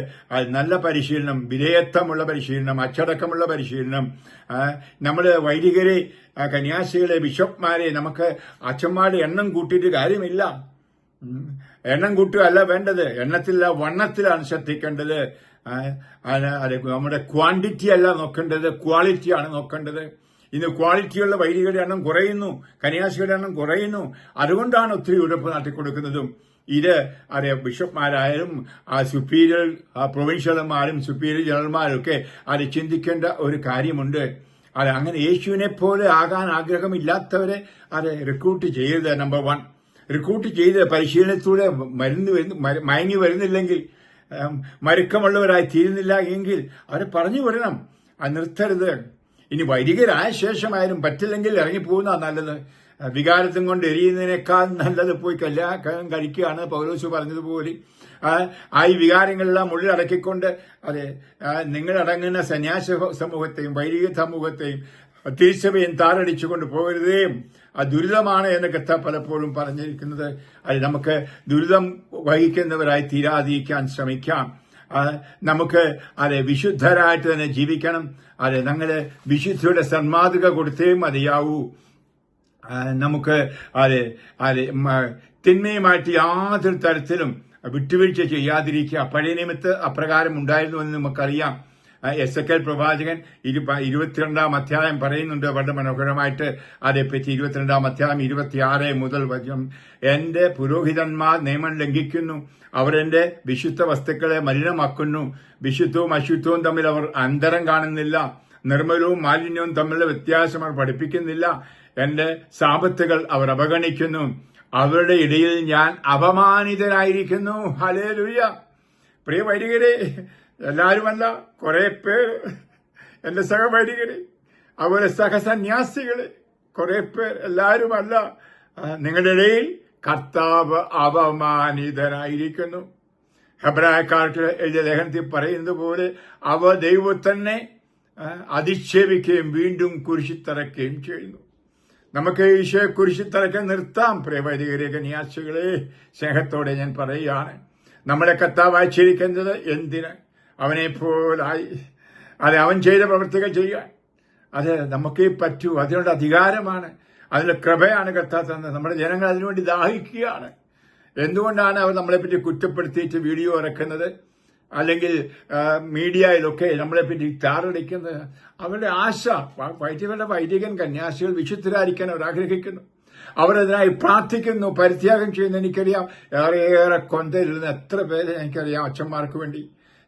നല്ല പരിശീലനം, വിധേയത്വമുള്ള പരിശീലനം, അച്ചടക്കമുള്ള പരിശീലനം. നമ്മൾ വൈദികരെ, കന്യാസികളെ, ബിഷപ്പ്മാരെ നമുക്ക് അച്ഛന്മാരുടെ എണ്ണം കൂട്ടിയിട്ട് കാര്യമില്ല. എണ്ണം കൂട്ടുകയല്ല വേണ്ടത്, എണ്ണത്തിലല്ല വണ്ണത്തിലാണ് ശ്രദ്ധിക്കേണ്ടത്. നമ്മുടെ ക്വാണ്ടിറ്റി അല്ല നോക്കേണ്ടത്, ക്വാളിറ്റിയാണ് നോക്കേണ്ടത്. ഇന്ന് ക്വാളിറ്റിയുള്ള വൈദികരുടെ എണ്ണം കുറയുന്നു, കന്യാസികളുടെ എണ്ണം കുറയുന്നു. അതുകൊണ്ടാണ് ഒത്തിരി ഉറപ്പ് നടത്തിക്കൊടുക്കുന്നതും. ഇത് ബിഷപ്പ്മാരായാലും സുപ്പീരിയർ പ്രൊവിൻഷ്യലന്മാരും സുപ്പീരിയർ ജനറൽമാരും ഒക്കെ ചിന്തിക്കേണ്ട ഒരു കാര്യമുണ്ട്. അങ്ങനെ യേശുവിനെ പോലെ ആകാൻ ആഗ്രഹമില്ലാത്തവരെ റിക്രൂട്ട് ചെയ്യരുത്. നമ്പർ 1, റിക്രൂട്ട് ചെയ്ത് പരിശീലനത്തിലൂടെ മയങ്ങി വരുന്നില്ലെങ്കിൽ, മരുക്കമുള്ളവരായി തീരുന്നില്ല എങ്കിൽ അവരെ പറഞ്ഞു വിടണം. നിർത്തരുത്. ഇനി വൈദികരായ ശേഷമായാലും പറ്റില്ലെങ്കിൽ ഇറങ്ങിപ്പോകുന്ന നല്ലത്. വികാരത്തും കൊണ്ട് എരിയുന്നതിനേക്കാൾ നല്ലത് പോയി കല്യാണം കഴിക്കുകയാണ് പൗലോസ് പറഞ്ഞതുപോലെ. ഈ വികാരങ്ങളെല്ലാം ഉള്ളിലടക്കിക്കൊണ്ട് നിങ്ങളടങ്ങുന്ന സന്യാസ സമൂഹത്തെയും വൈദിക സമൂഹത്തെയും തിരിച്ചവയും താറടിച്ചുകൊണ്ട് പോകരുതേ. ദുരിതമാണ് എന്നൊക്കെ പലപ്പോഴും പറഞ്ഞിരിക്കുന്നത്. നമുക്ക് ദുരിതം വഹിക്കുന്നവരായി തീരാതിരിക്കാൻ ശ്രമിക്കാം. നമുക്ക് വിശുദ്ധരായിട്ട് തന്നെ ജീവിക്കണം. ഞങ്ങള് വിശുദ്ധിയുടെ സന്മാതൃക കൊടുത്തേ മതിയാവൂ. നമുക്ക് തിന്മയുമായിട്ട് യാതൊരു തരത്തിലും വിട്ടുവീഴ്ച ചെയ്യാതിരിക്കുക. പഴയ നിയമത്ത് അപ്രകാരം ഉണ്ടായിരുന്നു എന്ന് നമുക്കറിയാം. എസെക്കേൽ പ്രവാചകൻ 22-ാം അധ്യായം പറയുന്നുണ്ട് വളരെ മനോഹരമായിട്ട് അതേപ്പറ്റി. 22-ാം അധ്യായം 26 മുതൽ വചനം. എന്റെ പുരോഹിതന്മാർ നിയമം ലംഘിക്കുന്നു, അവർ എന്റെ വിശുദ്ധ വസ്തുക്കളെ മലിനമാക്കുന്നു. വിശുദ്ധവും അശുദ്ധവും തമ്മിൽ അവർ അന്തരം കാണുന്നില്ല, നിർമ്മലവും മാലിന്യവും തമ്മിലുള്ള വ്യത്യാസം അവർ പഠിപ്പിക്കുന്നില്ല. എന്റെ സാപത്തുകൾ അവർ അവഗണിക്കുന്നു, അവരുടെ ഇടയിൽ ഞാൻ അപമാനിതനായിരിക്കുന്നു. ഹല്ലേലൂയ. പ്രിയ വൈദികരെ, എല്ലാരുമല്ല, കുറെ പേർ, എന്റെ സഹവൈദികരെ, അതുപോലെ സഹസന്യാസികളെ, കുറെ പേർ, എല്ലാരുമല്ല, നിങ്ങളുടെ ഇടയിൽ കർത്താവ് അപമാനിതനായിരിക്കുന്നു. ഹെബ്രായക്കാർക്ക് എഴുതിയ ലേഖനത്തിൽ പറയുന്നത് പോലെ അവ ദൈവത്തന്നെ അധിക്ഷേപിക്കുകയും വീണ്ടും കുരിശിത്തറയ്ക്കുകയും ചെയ്യുന്നു. നമുക്ക് ഈശോയെ കുരിശിത്തറയ്ക്കാൻ നിർത്താം. പ്രിയ വൈദികരെ, കന്യാസികളെ, സ്നേഹത്തോടെ ഞാൻ പറയുകയാണ്, നമ്മളെ കർത്താവ് അയച്ചിരിക്കുന്നത് എന്തിന്? അവനെ പോലായി അവൻ ചെയ്ത പ്രവൃത്തികൾ ചെയ്യാൻ നമുക്ക് പറ്റൂ. അതിനുള്ള അധികാരമാണ്, അതിനുള്ള കൃപയാണ് കർത്താവ് തന്നത്. നമ്മുടെ ജനങ്ങൾ അതിനുവേണ്ടി ദാഹിക്കുകയാണ്. എന്തുകൊണ്ടാണ് അവർ നമ്മളെപ്പറ്റി കുറ്റപ്പെടുത്തിയിട്ട് വീഡിയോ ഇറക്കുന്നത്, അല്ലെങ്കിൽ മീഡിയയിലൊക്കെ നമ്മളെപ്പറ്റി താറടിക്കുന്നത്? അവരുടെ ആശ, വൈദികൻ കന്യാസികൾ വിശുദ്ധരായിരിക്കാൻ അവർ ആഗ്രഹിക്കുന്നു. അവരതിനായി പ്രാർത്ഥിക്കുന്നു, പരിത്യാഗം ചെയ്യുന്നു. എനിക്കറിയാം, ഏറെ കൊന്തയിലിരുന്ന എത്ര പേരെ എനിക്കറിയാം അച്ഛന്മാർക്ക് വേണ്ടി.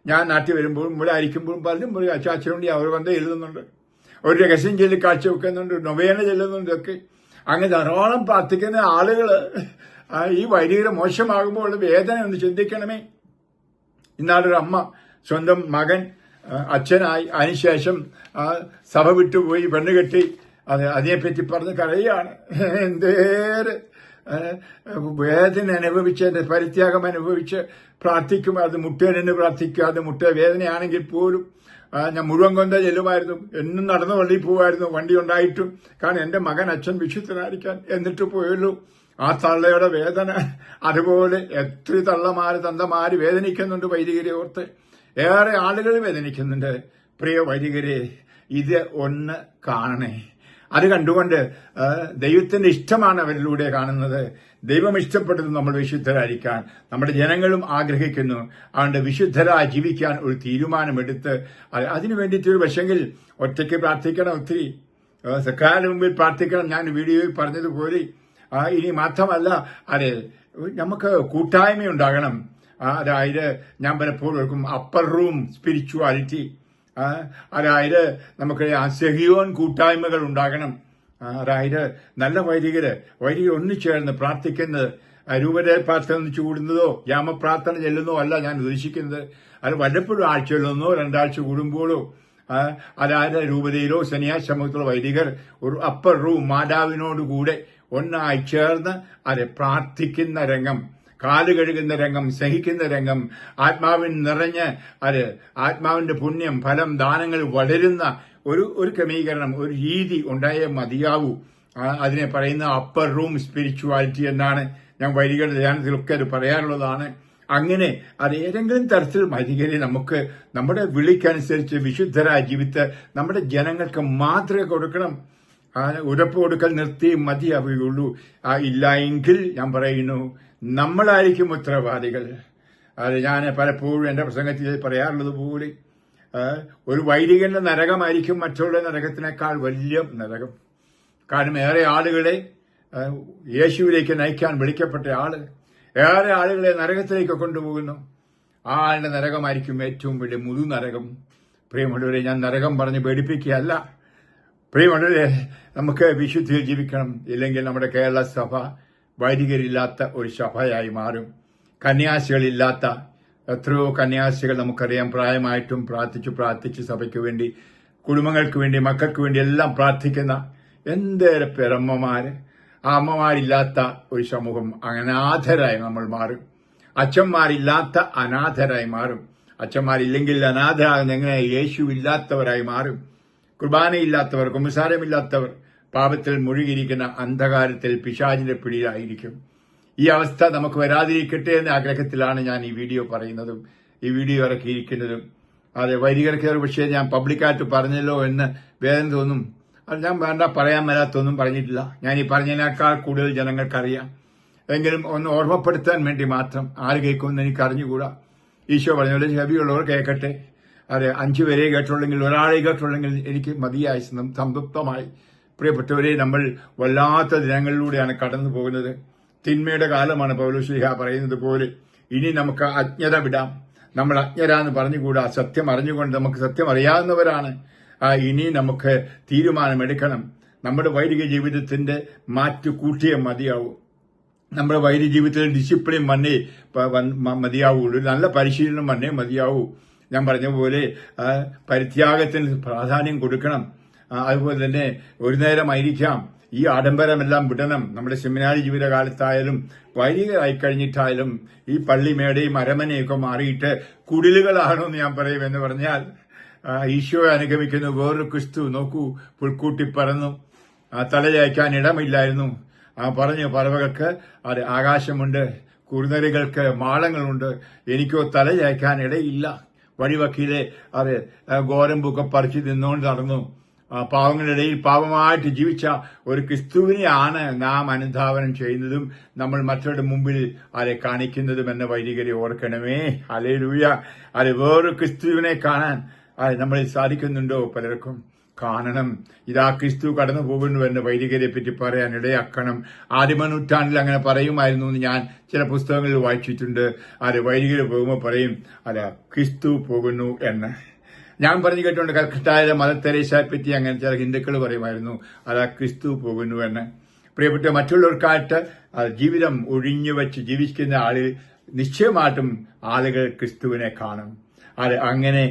ഞാൻ നാട്ടിൽ വരുമ്പോഴും ഇവിടെ ആയിരിക്കുമ്പോഴും പലരും അച്ഛനു വേണ്ടി അവർ കൊന്ത എഴുതുന്നുണ്ട്, ഒരു രഹസ്യം ചൊല്ലി കാഴ്ച വെക്കുന്നുണ്ട്, നൊവേന ചെല്ലുന്നുണ്ട് ഒക്കെ. അങ്ങനെ ധാരാളം പ്രാർത്ഥിക്കുന്ന ആളുകള് ഈ വൈദികരെ മോശമാകുമ്പോൾ ഉള്ള വേദന ഒന്ന് ചിന്തിക്കണമേ. ഇന്നാളൊരു അമ്മ സ്വന്തം മകൻ അച്ഛനായി, അതിനുശേഷം സഭ വിട്ടുപോയി, പെണ്ണുകെട്ടി, അതിനെപ്പറ്റി പറഞ്ഞ് കരയാണ്. എന്തേറെ വേദന അനുഭവിച്ച്, എന്റെ പരിത്യാഗം അനുഭവിച്ച് പ്രാർത്ഥിക്കും. അത് മുട്ടേനെന്ന് പ്രാർത്ഥിക്കുക. അത് മുട്ട വേദനയാണെങ്കിൽ പോലും ഞാൻ മുഴുവൻ കൊന്ത ചെല്ലുമായിരുന്നു, എന്നും നടന്നു പള്ളിയിൽ പോവായിരുന്നു, വണ്ടി ഉണ്ടായിട്ടും. കാരണം എന്റെ മകൻ അച്ഛൻ വിശുദ്ധനായിരിക്കാൻ, എന്നിട്ട് പോയുള്ളൂ. ആ തള്ളയുടെ വേദന അതുപോലെ എത്ര തള്ളമാര് തന്തമാര് വേദനിക്കുന്നുണ്ട് വൈദികരെ ഓർത്ത്. ഏറെ ആളുകൾ വേദനിക്കുന്നുണ്ട്. പ്രിയ വൈദികരെ, ഇത് ഒന്ന് കാണണേ. അത് കണ്ടുകൊണ്ട് ദൈവത്തിന്റെ ഇഷ്ടമാണ് അവരിലൂടെ കാണുന്നത്. ദൈവം ഇഷ്ടപ്പെട്ടത് നമ്മൾ വിശുദ്ധരായിരിക്കാൻ നമ്മുടെ ജനങ്ങളും ആഗ്രഹിക്കുന്നു. അതുകൊണ്ട് വിശുദ്ധരായി ജീവിക്കാൻ ഒരു തീരുമാനമെടുത്ത് അതിനു വേണ്ടിയിട്ടൊരു വശമെങ്കിൽ ഒറ്റയ്ക്ക് പ്രാർത്ഥിക്കണം, ഒത്തിരി സർക്കാരിന് മുമ്പിൽ പ്രാർത്ഥിക്കണം. ഞാൻ വീഡിയോയിൽ പറഞ്ഞതുപോലെ ഇനി മാത്രമല്ല, നമുക്ക് കൂട്ടായ്മയുണ്ടാകണം. അതായത് ഞാൻ പലപ്പോഴും ഓർക്കും അപ്പർ റൂം സ്പിരിച്വാലിറ്റി. അതായത് നമുക്ക് സെഹിയോൻ കൂട്ടായ്മകൾ ഉണ്ടാകണം. അതായത് നല്ല വൈദികർ ഒന്നിച്ചേർന്ന് പ്രാർത്ഥിക്കുന്നത്, രൂപതേ പ്രാർത്ഥന ഒന്നിച്ചു കൂടുന്നതോ യാമപ്രാർത്ഥന ചെല്ലുന്നതോ അല്ല ഞാൻ ഉദ്ദേശിക്കുന്നത്. അത് വല്ലപ്പോഴും ആഴ്ചയിലൊന്നോ രണ്ടാഴ്ച കൂടുമ്പോഴോ അതായത് രൂപതയിലോ സന്യാസമൂഹത്തിലോ വൈദികർ ഒരു അപ്പർ റൂം മാതാവിനോടുകൂടെ ഒന്നായി ചേർന്ന് അത് പ്രാർത്ഥിക്കുന്ന രംഗം, കാല് കഴുകുന്ന രംഗം, സഹിക്കുന്ന രംഗം, ആത്മാവിൻ നിറഞ്ഞ് അത് ആത്മാവിന്റെ പുണ്യം, ഫലം, ദാനങ്ങൾ വളരുന്ന ഒരു ക്രമീകരണം, ഒരു രീതി ഉണ്ടായേ മതിയാവൂ. അതിനെ പറയുന്ന അപ്പർ റൂം സ്പിരിച്വാലിറ്റി എന്നാണ്. ഞാൻ വൈദികരുടെ ധ്യാനത്തിലൊക്കെ അത് പറയാറുള്ളതാണ്. അങ്ങനെ അത് ഏതെങ്കിലും തരത്തിൽ വൈദികരെ നമുക്ക് നമ്മുടെ വിളിക്കനുസരിച്ച് വിശുദ്ധരായ ജീവിതത്തെ നമ്മുടെ ജനങ്ങൾക്ക് മാതൃക കൊടുക്കണം. ഉറപ്പ് കൊടുക്കൽ നിർത്തി മതിയാവുകയുള്ളൂ. ഇല്ല എങ്കിൽ ഞാൻ പറയുന്നു നമ്മളായിരിക്കും ഉത്തരവാദികൾ. അത് ഞാൻ പലപ്പോഴും എന്റെ പ്രസംഗത്തിൽ പറയാറുള്ളത് പോലെ ഒരു വൈദികന്റെ നരകമായിരിക്കും മറ്റുള്ള നരകത്തിനേക്കാൾ വലിയ നരകം. കാരണം ഏറെ ആളുകളെ യേശുവിലേക്ക് നയിക്കാൻ വിളിക്കപ്പെട്ട ഏറെ ആളുകളെ നരകത്തിലേക്ക് കൊണ്ടുപോകുന്നു. ആ ആളുടെ നരകമായിരിക്കും ഏറ്റവും വലിയ മുഴു നരകം. പ്രിയമുള്ളവരെ, ഞാൻ നരകം പറഞ്ഞ് പേടിപ്പിക്കുകയല്ല. പ്രിയമുള്ളവരെ, നമുക്ക് വിശുദ്ധിയിൽ ജീവിക്കണം. ഇല്ലെങ്കിൽ നമ്മുടെ കേരള സഭ വൈദികരില്ലാത്ത ഒരു സഭയായി മാറും. കന്യാസികളില്ലാത്ത എത്രയോ കന്യാസികൾ നമുക്കറിയാം. പ്രായമായിട്ടും പ്രാർത്ഥിച്ച് സഭയ്ക്ക് വേണ്ടി, കുടുംബങ്ങൾക്ക് വേണ്ടി, മക്കൾക്ക് വേണ്ടി എല്ലാം പ്രാർത്ഥിക്കുന്ന എന്തേറെ പേരമ്മമാര്. ആ അമ്മമാരില്ലാത്ത ഒരു സമൂഹം അനാഥരായി നമ്മൾ മാറും. അച്ഛന്മാരില്ലാത്ത അനാഥരായി മാറും. അച്ഛന്മാരില്ലെങ്കിൽ അനാഥരാകുന്ന എങ്ങനെ യേശു ഇല്ലാത്തവരായി മാറും. കുർബാനയില്ലാത്തവർ, കുമ്പസാരമില്ലാത്തവർ പാപത്തിൽ മുഴുകിയിരിക്കുന്ന അന്ധകാരത്തിൽ പിശാചിന്റെ പിടിയിലായിരിക്കും. ഈ അവസ്ഥ നമുക്ക് വരാതിരിക്കട്ടെ എന്ന ആഗ്രഹത്തിലാണ് ഞാൻ ഈ വീഡിയോ പറയുന്നതും ഈ വീഡിയോ ഇറക്കിയിരിക്കുന്നതും. അതെ, വൈദികർക്ക് ഒരു പക്ഷേ ഞാൻ പബ്ലിക്കായിട്ട് പറഞ്ഞല്ലോ എന്ന് വേദന തോന്നും. അത് ഞാൻ വേണ്ട പറയാൻ മേലാത്തൊന്നും പറഞ്ഞിട്ടില്ല. ഞാൻ ഈ പറഞ്ഞതിനേക്കാൾ കൂടുതൽ ജനങ്ങൾക്കറിയാം. എങ്കിലും ഒന്ന് ഓർമ്മപ്പെടുത്താൻ വേണ്ടി മാത്രം. ആര് കേൾക്കുമെന്ന് എനിക്ക് അറിഞ്ഞുകൂടാ. ഈശോ പറഞ്ഞ ചെവിയുള്ളവർ കേൾക്കട്ടെ. അതെ, 5 പേരെ കേട്ടുള്ളെങ്കിൽ, ഒരാളെ കേട്ടുള്ളെങ്കിൽ എനിക്ക് മതിയായി, സംതൃപ്തമായി. പ്രിയപ്പെട്ടവരെ, നമ്മൾ വല്ലാത്ത ദിനങ്ങളിലൂടെയാണ് കടന്നു പോകുന്നത്. തിന്മയുടെ കാലമാണ് പൗലോസ്ലീഹ പറയുന്നത് പോലെ. ഇനി നമുക്ക് അജ്ഞത വിടാം. നമ്മൾ അജ്ഞരാന്ന് പറഞ്ഞുകൂടാ. സത്യം അറിഞ്ഞുകൊണ്ട് നമുക്ക് സത്യം അറിയാവുന്നവരാണ്. ഇനി നമുക്ക് തീരുമാനമെടുക്കണം. നമ്മുടെ വൈദിക ജീവിതത്തിന്റെ മാറ്റു കൂട്ടിയേ മതിയാവൂ. നമ്മുടെ വൈദിക ജീവിതത്തിൽ ഡിസിപ്ലിൻ മതിയാവുള്ളൂ. നല്ല പരിശീലനം മതിയാവൂ. ഞാൻ പറഞ്ഞ പോലെ പരിത്യാഗത്തിന് പ്രാധാന്യം കൊടുക്കണം. അതുപോലെ തന്നെ ഒരു നേരമായിരിക്കാം ഈ ആഡംബരമെല്ലാം വിടണം. നമ്മുടെ സെമിനാരി ജീവിതകാലത്തായാലും വൈദികരായി കഴിഞ്ഞിട്ടായാലും ഈ പള്ളിമേടയും അരമനയൊക്കെ മാറിയിട്ട് കുടിലുകളാണോ എന്ന് ഞാൻ പറയും. എന്ന് പറഞ്ഞാൽ ഈശോയെ അനുഗമിക്കുന്ന വേറൊരു ക്രിസ്തു നോക്കൂ, പുൽക്കൂട്ടി പറന്നു, തലചായ്ക്കാൻ ഇടമില്ലായിരുന്നു. പറഞ്ഞു പറവകൾക്ക് അത് ആകാശമുണ്ട്, കുറുനരികൾക്ക് മാളങ്ങളുണ്ട്, എനിക്കോ തലചായ്ക്കാൻ ഇടയില്ല. വഴിവക്കിലെ അത് ഗോരമ്പൊക്കെ പറിച്ചു നിന്നുകൊണ്ട് നടന്നു. പാവങ്ങളുടെ ഇടയിൽ പാവമായിട്ട് ജീവിച്ച ഒരു ക്രിസ്തുവിനെയാണ് നാം അനുധാവനം ചെയ്യുന്നതും നമ്മൾ മറ്റവരുടെ മുമ്പിൽ അത് കാണിക്കുന്നതും എന്ന വൈദികരെ ഓർക്കണമേ. ഹല്ലേലൂയ. അത് വേറൊരു ക്രിസ്തുവിനെ കാണാൻ നമ്മളിൽ സാധിക്കുന്നുണ്ടോ? പലർക്കും കാണണം. ഇതാ ക്രിസ്തു കടന്നു പോകുന്നു എന്ന് വൈദികരെ പറ്റി പറയാൻ ഇടയാക്കണം. ആദിമ നൂറ്റാണ്ടിൽ അങ്ങനെ പറയുമായിരുന്നു എന്ന് ഞാൻ ചില പുസ്തകങ്ങളിൽ വായിച്ചിട്ടുണ്ട്. അത് വൈദികര് പോകുമ്പോൾ പറയും അല്ല ക്രിസ്തു പോകുന്നു എന്ന്. ഞാൻ പറഞ്ഞു കേട്ടുകൊണ്ട് കൽക്കട്ടയിലെ മദർ തെരേസയെ പറ്റി അങ്ങനെ ചില ഹിന്ദുക്കൾ പറയുമായിരുന്നു അതാ ക്രിസ്തു പോകുന്നു എന്ന്. പ്രിയപ്പെട്ട മറ്റുള്ളവർക്കായിട്ട് ജീവിതം ഒഴിഞ്ഞു വെച്ച് ജീവിക്കുന്ന ആളിൽ നിശ്ചയമായിട്ടും ആളുകൾ ക്രിസ്തുവിനെ കാണും. അങ്ങനെ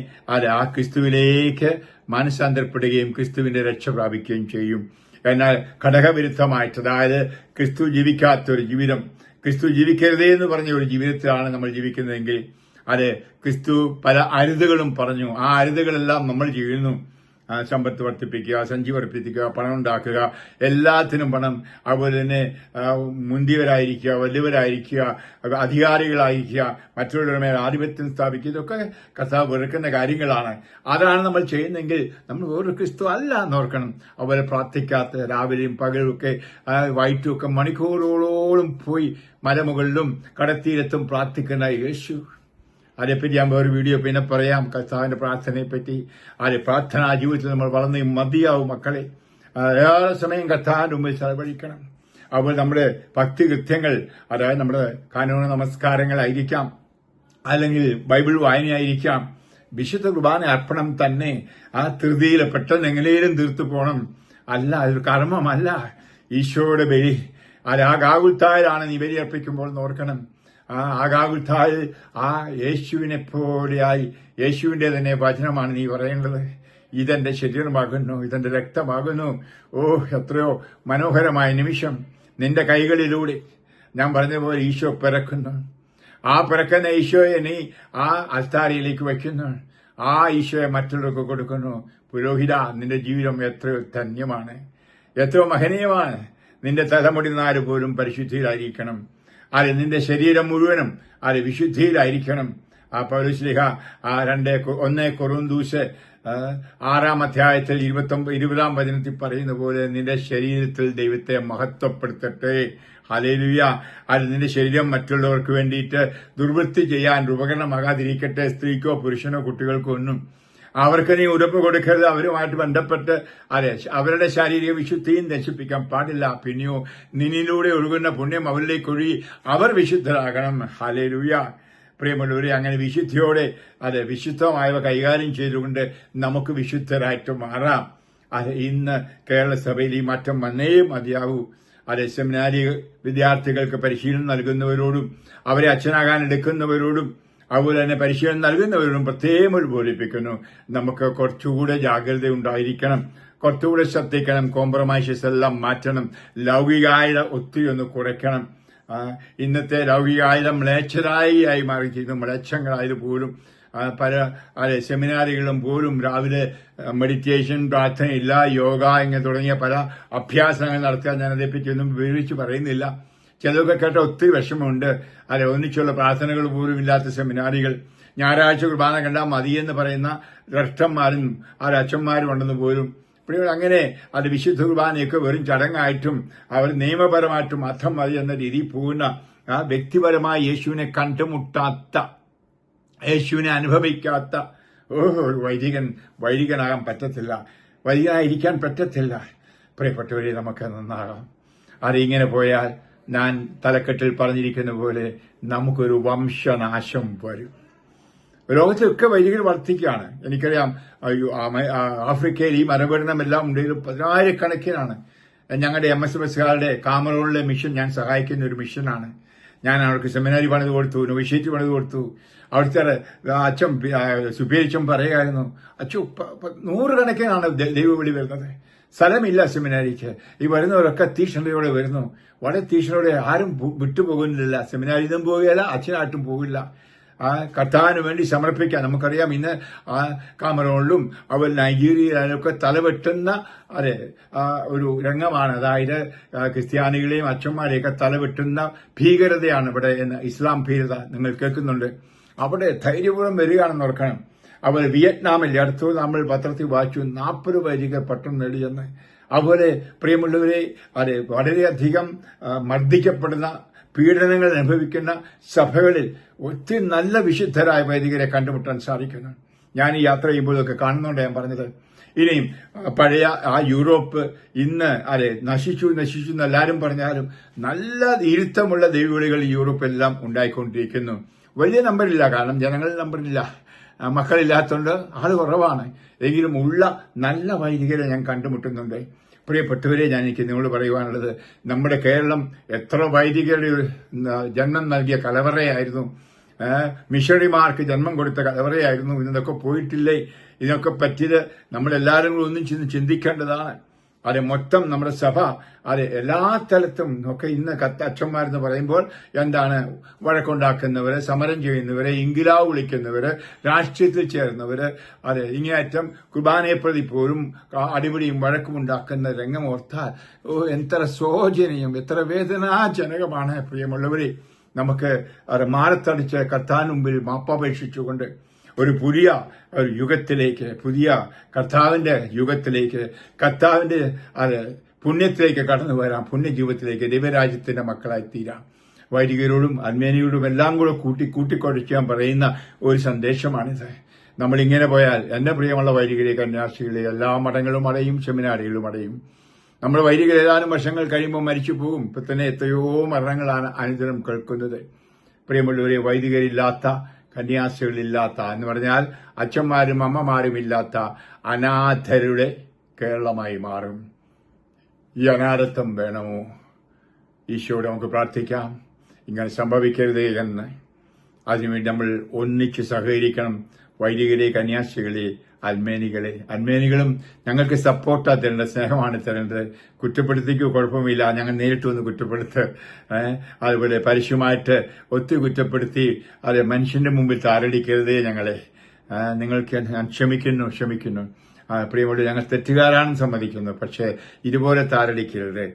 ആ ക്രിസ്തുവിലേക്ക് മനസ്സാന്തരപ്പെടുകയും ക്രിസ്തുവിന്റെ രക്ഷ പ്രാപിക്കുകയും ചെയ്യും. എന്നാൽ ഘടകവിരുദ്ധമായിട്ട്, അതായത് ക്രിസ്തു ജീവിക്കാത്തൊരു ജീവിതം, ക്രിസ്തു ജീവിക്കരുതേ എന്ന് പറഞ്ഞ ഒരു ജീവിതത്തിലാണ് നമ്മൾ ജീവിക്കുന്നതെങ്കിൽ അത് ക്രിസ്തു പല അരുതുകളും പറഞ്ഞു. ആ അരുതുകളെല്ലാം നമ്മൾ ചെയ്യുന്നു. സമ്പത്ത് വർദ്ധിപ്പിക്കുക, സഞ്ചി വർദ്ധിപ്പിക്കുക, പണം ഉണ്ടാക്കുക, എല്ലാത്തിനും പണം. അതുപോലെ തന്നെ മുന്തിയവരായിരിക്കുക, വലിയവരായിരിക്കുക, അധികാരികളായിരിക്കുക, മറ്റുള്ളവരുടെ മേൽ ആധിപത്യം സ്ഥാപിക്കുക, ഇതൊക്കെ കർത്താവ് വെറുക്കുന്ന കാര്യങ്ങളാണ്. അതാണ് നമ്മൾ ചെയ്യുന്നതെങ്കിൽ നമ്മൾ വേറൊരു ക്രിസ്തു അല്ല എന്നോർക്കണം. അതുപോലെ പ്രാർത്ഥിക്കാത്ത രാവിലെയും പകലും ഒക്കെ വൈറ്റും ഒക്കെ മണിക്കൂറുകളോളം പോയി മലമുകളിലും കടത്തീരത്തും പ്രാർത്ഥിക്കുന്ന യേശു. അതേപ്പറ്റി ഞാൻ വേറെ വീഡിയോ പിന്നെ പറയാം. കർത്താവിന്റെ പ്രാർത്ഥനയെ പറ്റി. പ്രാർത്ഥനാ ജീവിതത്തിൽ നമ്മൾ വളർന്ന് മതിയാവും മക്കളെ. ഏറെ സമയം കർത്താവിന്റെ മുമ്പിൽ ചെലവഴിക്കണം. അതുപോലെ നമ്മുടെ ഭക്തി കൃത്യങ്ങൾ, അതായത് നമ്മുടെ കാനൂന നമസ്കാരങ്ങളായിരിക്കാം, അല്ലെങ്കിൽ ബൈബിൾ വായനയായിരിക്കാം. വിശുദ്ധ കുർബാന അർപ്പണം തന്നെ ആ ധൃതിയിൽ പെട്ടെന്ന് എങ്ങനെയും തീർത്തു പോകണം. അല്ല, അതൊരു കർമ്മമല്ല. ഈശോയുടെ ബലി അത് ആ ഗാഗുൽത്തായിലാണ് നീ ബലി അർപ്പിക്കുമ്പോൾ ഓർക്കണം. ആ ഗാഗുൽത്തായിൽ ആ യേശുവിനെ പോലെയായി യേശുവിന്റെ തന്നെ വചനമാണ് നീ പറയേണ്ടത്. ഇതെന്റെ ശരീരമാകുന്നു, ഇതെന്റെ രക്തമാകുന്നു. ഓ, എത്രയോ മനോഹരമായ നിമിഷം. നിന്റെ കൈകളിലൂടെ ഞാൻ പറഞ്ഞതുപോലെ ഈശോ പിറക്കുന്നു. ആ പിറക്കുന്ന ഈശോയെ നീ ആ അൽത്താരയിലേക്ക് വയ്ക്കുന്നു. ആ ഈശോയെ മറ്റുള്ളവർക്ക് കൊടുക്കുന്നു. പുരോഹിത, നിന്റെ ജീവിതം എത്രയോ ധന്യമാണ്, എത്രയോ മഹനീയമാണ്. നിന്റെ തലമുടി നാര് പോലും പരിശുദ്ധിയിലായിരിക്കണം. അത് നിന്റെ ശരീരം മുഴുവനും അത് വിശുദ്ധിയിലായിരിക്കണം. ആ പൗലോസ്ലീഹ 1 കൊറിന്തോസ് 6 അധ്യായത്തിൽ 20 വചനത്തിൽ പറയുന്ന പോലെ നിന്റെ ശരീരത്തിൽ ദൈവത്തെ മഹത്വപ്പെടുത്തട്ടെ. ഹല്ലേലൂയ. അത് നിന്റെ ശരീരം മറ്റുള്ളവർക്ക് വേണ്ടിയിട്ട് ദുർവൃത്തി ചെയ്യാൻ ഉപകരണമാകാതിരിക്കട്ടെ. സ്ത്രീക്കോ പുരുഷനോ കുട്ടികൾക്കോ ഒന്നും അവർക്ക് നീ ഉറപ്പ് കൊടുക്കരുത്. അവരുമായിട്ട് ബന്ധപ്പെട്ട് അവരുടെ ശാരീരിക വിശുദ്ധിയും നശിപ്പിക്കാൻ പാടില്ല. പിന്നെയോ നിന്നിലൂടെ ഒഴുകുന്ന പുണ്യം അവരിലേക്ക് ഒഴുകി അവർ വിശുദ്ധരാകണം. ഹല്ലേലൂയ. പ്രിയമുള്ളവരെ, അങ്ങനെ വിശുദ്ധിയോടെ വിശുദ്ധമായവ കൈകാര്യം ചെയ്തുകൊണ്ട് നമുക്ക് വിശുദ്ധരായിട്ട് മാറാം. ഇന്ന് കേരള സഭയിൽ ഈ മാറ്റം വന്നേ മതിയാവൂ. സെമിനാരി വിദ്യാർത്ഥികൾക്ക് പരിശീലനം നൽകുന്നവരോടും അവരെ അച്ഛനാകാൻ എടുക്കുന്നവരോടും അതുപോലെ തന്നെ പരിശീലനം നൽകുന്നവരോടും പ്രത്യേകം ബോധിപ്പിക്കുന്നു. നമുക്ക് കുറച്ചുകൂടെ ജാഗ്രത ഉണ്ടായിരിക്കണം, കുറച്ചുകൂടെ ശ്രദ്ധിക്കണം. കോംപ്രമൈസസ് എല്ലാം മാറ്റണം. ലൗകികായത ഒത്തിരി ഒന്ന് കുറയ്ക്കണം. ഇന്നത്തെ ലൗകികായുധം മ്ലേച്ഛരായി മാറിയിരിക്കുന്നു. മ്ലേച്ഛങ്ങളായത് പോലും പല സെമിനാറുകളിലും പോലും രാവിലെ മെഡിറ്റേഷൻ, പ്രാർത്ഥനയില്ല, യോഗ ഇങ്ങനെ തുടങ്ങിയ പല അഭ്യാസങ്ങൾ നടത്താൻ ഞാൻ അതേപ്പറ്റിയൊന്നും വിവരിച്ച് പറയുന്നില്ല. ചിലതൊക്കെ കേട്ട ഒത്തിരി വിഷമമുണ്ട്. ഒന്നിച്ചുള്ള പ്രാർത്ഥനകൾ പോലും ഇല്ലാത്ത സെമിനാറുകൾ, ഞായറാഴ്ച കുർബാന കണ്ടാൽ മതിയെന്ന് പറയുന്ന രക്ഷന്മാരും അച്ഛന്മാരും ഉണ്ടെന്ന് പോലും. അങ്ങനെ വിശുദ്ധ കുർബാനയൊക്കെ വെറും ചടങ്ങായിട്ടും അവർ നിയമപരമായിട്ടും അർത്ഥം മതി എന്ന രീതിയിൽ പോകുന്ന വ്യക്തിപരമായി യേശുവിനെ കണ്ടുമുട്ടാത്ത, യേശുവിനെ അനുഭവിക്കാത്ത ഒരു വൈദികനാകാൻ പറ്റത്തില്ല, വൈദികനായിരിക്കാൻ പറ്റത്തില്ല. പ്രിയപ്പെട്ടവരെ, നമുക്ക് നന്നാകാം. ഇങ്ങനെ പോയാൽ ഞാൻ തലക്കെട്ടിൽ പറഞ്ഞിരിക്കുന്ന പോലെ നമുക്കൊരു വംശനാശം വരും. ലോകത്തിലൊക്കെ വൈദികർ വർദ്ധിക്കുകയാണ്. എനിക്കറിയാം, ആഫ്രിക്കയിൽ ഈ മരപഠനമെല്ലാം ഉണ്ടെങ്കിലും 10,000-കണക്കിനാണ്. ഞങ്ങളുടെ MSMSകാരുടെ കാമറൂണിലെ മിഷൻ ഞാൻ സഹായിക്കുന്ന ഒരു മിഷനാണ്. ഞാൻ അവർക്ക് സെമിനാരി പണിത് കൊടുത്തു, നൊവിഷ്യേറ്റ് പണിത് കൊടുത്തു. അവിടുത്തെ അച്ഛൻ സുപേരിച്ചൻ പറയുമായിരുന്നു, അച്ഛൻ 100-കണക്കിനാണ് ദൈവവിളി വരുന്നത്. സ്ഥലമില്ല സെമിനാരിക്ക്. ഈ വരുന്നവരൊക്കെ തീഷ്ണതയോടെ വരുന്നു, വളരെ തീഷ്ണതയോടെ. ആരും വിട്ടുപോകുന്നില്ല. സെമിനാരിന്നും പോവുകയില്ല, അച്ഛനായിട്ടും പോകില്ല. കർത്താവിന് വേണ്ടി സമർപ്പിക്കാൻ. നമുക്കറിയാം, ഇന്ന് കാമറൂണിലും അതുപോലെ നൈജീരിയയിലൊക്കെ തലവെട്ടുന്ന ഒരു രംഗമാണ്. അതായത് ക്രിസ്ത്യാനികളെയും അച്ഛന്മാരെയൊക്കെ തലവെട്ടുന്ന ഭീകരതയാണ് ഇവിടെ. ഇസ്ലാം ഭീകരത നിങ്ങൾ കേൾക്കുന്നുണ്ട്. അവിടെ ധൈര്യപൂർവ്വം വരികയാണെന്ന് ഓർക്കണം. അതുപോലെ വിയറ്റ്നാമിൽ അടുത്ത് നമ്മൾ പത്രത്തിൽ വായിച്ചു 40 വൈദികർ പട്ടം നേടിയെന്ന്. അതുപോലെ പ്രിയമുള്ളവരെ, വളരെയധികം മർദ്ദിക്കപ്പെടുന്ന, പീഡനങ്ങൾ അനുഭവിക്കുന്ന സഭകളിൽ ഒത്തിരി നല്ല വിശുദ്ധരായ വൈദികരെ കണ്ടുമുട്ടാൻ സാധിക്കുന്നു. ഞാൻ ഈ യാത്ര ചെയ്യുമ്പോഴൊക്കെ കാണുന്നുണ്ട് ഞാൻ പറഞ്ഞത്. ഇനിയും പഴയ യൂറോപ്പ് ഇന്ന് നശിച്ചു എന്ന് എല്ലാവരും പറഞ്ഞാലും നല്ല ഇരുത്തമുള്ള ദൈവവിളികൾ യൂറോപ്പെല്ലാം ഉണ്ടായിക്കൊണ്ടിരിക്കുന്നു. വലിയ നമ്പറില്ല, കാരണം ജനങ്ങളിൽ നമ്പറില്ല, മക്കളില്ലാത്തതുകൊണ്ട് ആള് കുറവാണ്. എങ്കിലും ഉള്ള നല്ല വൈദികരെ ഞാൻ കണ്ടുമുട്ടുന്നുണ്ട്. പ്രിയപ്പെട്ടവരെ, എനിക്ക് നിങ്ങളോട് പറയുവാനുള്ളത്, നമ്മുടെ കേരളം എത്ര വൈദികരുടെ ജന്മം നൽകിയ കലവറയായിരുന്നു. മിഷണറിമാർക്ക് ജന്മം കൊടുത്ത കലവറയായിരുന്നു. ഇതൊക്കെ പോയിട്ടില്ലേ? ഇതിനൊക്കെ പറ്റിയത് നമ്മളെല്ലാവരും കൂടി ഒന്നും ചിന്തിക്കേണ്ടതാണ്. മൊത്തം നമ്മുടെ സഭ എല്ലാ തലത്തും ഒക്കെ ഇന്ന് അച്ഛന്മാരെന്ന് പറയുമ്പോൾ എന്താണ്? വഴക്കുണ്ടാക്കുന്നവര്, സമരം ചെയ്യുന്നവര്, ഇൻകിലാബ് വിളിക്കുന്നവര്, രാഷ്ട്രീയത്തിൽ ചേർന്നവര്, ഇങ്ങേയറ്റം കുർബാനയെ പ്രതി പോലും അടിപിടിയും വഴക്കും ഉണ്ടാക്കുന്ന രംഗം ഓർത്താൽ എത്ര ശോചനീയം, എത്ര വേദനാജനകമാണ്. പ്രിയമുള്ളവരെ, നമുക്ക് മാറത്തടിച്ച് കർത്താവിന് മുമ്പിൽ മാപ്പപേക്ഷിച്ചുകൊണ്ട് ഒരു പുതിയ യുഗത്തിലേക്ക്, പുതിയ കർത്താവിന്റെ യുഗത്തിലേക്ക്, കർത്താവിന്റെ പുണ്യത്തിലേക്ക് കടന്നു വരാം. പുണ്യജീവിതത്തിലേക്ക്, ദൈവരാജ്യത്തിന്റെ മക്കളായി തീരാം. വൈദികരോടും അർമേനിയോടും എല്ലാം കൂടെ കൂട്ടിക്കൊഴിക്കാൻ പറയുന്ന ഒരു സന്ദേശമാണിത്. നമ്മളിങ്ങനെ പോയാൽ എന്റെ പ്രിയമുള്ള വൈദികരെ, കന്യാസ്ത്രീകളെ, എല്ലാ മഠങ്ങളും അടയും, സെമിനാരികളും അടയും. നമ്മുടെ വൈദികർ ഏതാനും വർഷങ്ങൾ കഴിയുമ്പോൾ മരിച്ചു പോകും. ഇപ്പൊ തന്നെ എത്രയോ മരണങ്ങളാണ് അനുദിനം കേൾക്കുന്നത്. പ്രിയമുള്ളവരെ, വൈദികരില്ലാത്ത കന്യാസ്ത്രീകളില്ലാത്ത എന്ന് പറഞ്ഞാൽ അച്ഛന്മാരും അമ്മമാരും ഇല്ലാത്ത അനാഥരുടെ കേരളമായി മാറും. ഈ അനാഥത്വം വേണമോ? ഈശോയോട് നമുക്ക് പ്രാർത്ഥിക്കാം, ഇങ്ങനെ സംഭവിക്കരുതേ എന്ന്. അതിനുവേണ്ടി നമ്മൾ ഒന്നിച്ച് സഹകരിക്കണം. വൈദികരെ, കന്യാസ്ത്രീകളെ, അൽമേനികളും ഞങ്ങൾക്ക് സപ്പോർട്ടാ തരേണ്ടത്, സ്നേഹമാണ് തരേണ്ടത്. കുറ്റപ്പെടുത്തിക്കോ, കുഴപ്പമില്ല, ഞങ്ങൾ നേരിട്ട് വന്ന് കുറ്റപ്പെടുത്ത്. അതുപോലെ പരസ്യമായിട്ട് ഒത്തിരി കുറ്റപ്പെടുത്തി അത് മനുഷ്യന്റെ മുമ്പിൽ താരടിക്കരുതേ ഞങ്ങളെ. നിങ്ങൾക്ക് ഞാൻ ക്ഷമിക്കുന്നു. പ്രിയമുള്ള, ഞങ്ങൾ തെറ്റുകാരാണെന്ന് സമ്മതിക്കുന്നു. പക്ഷേ ഇതുപോലെ താരടിക്കരുത്.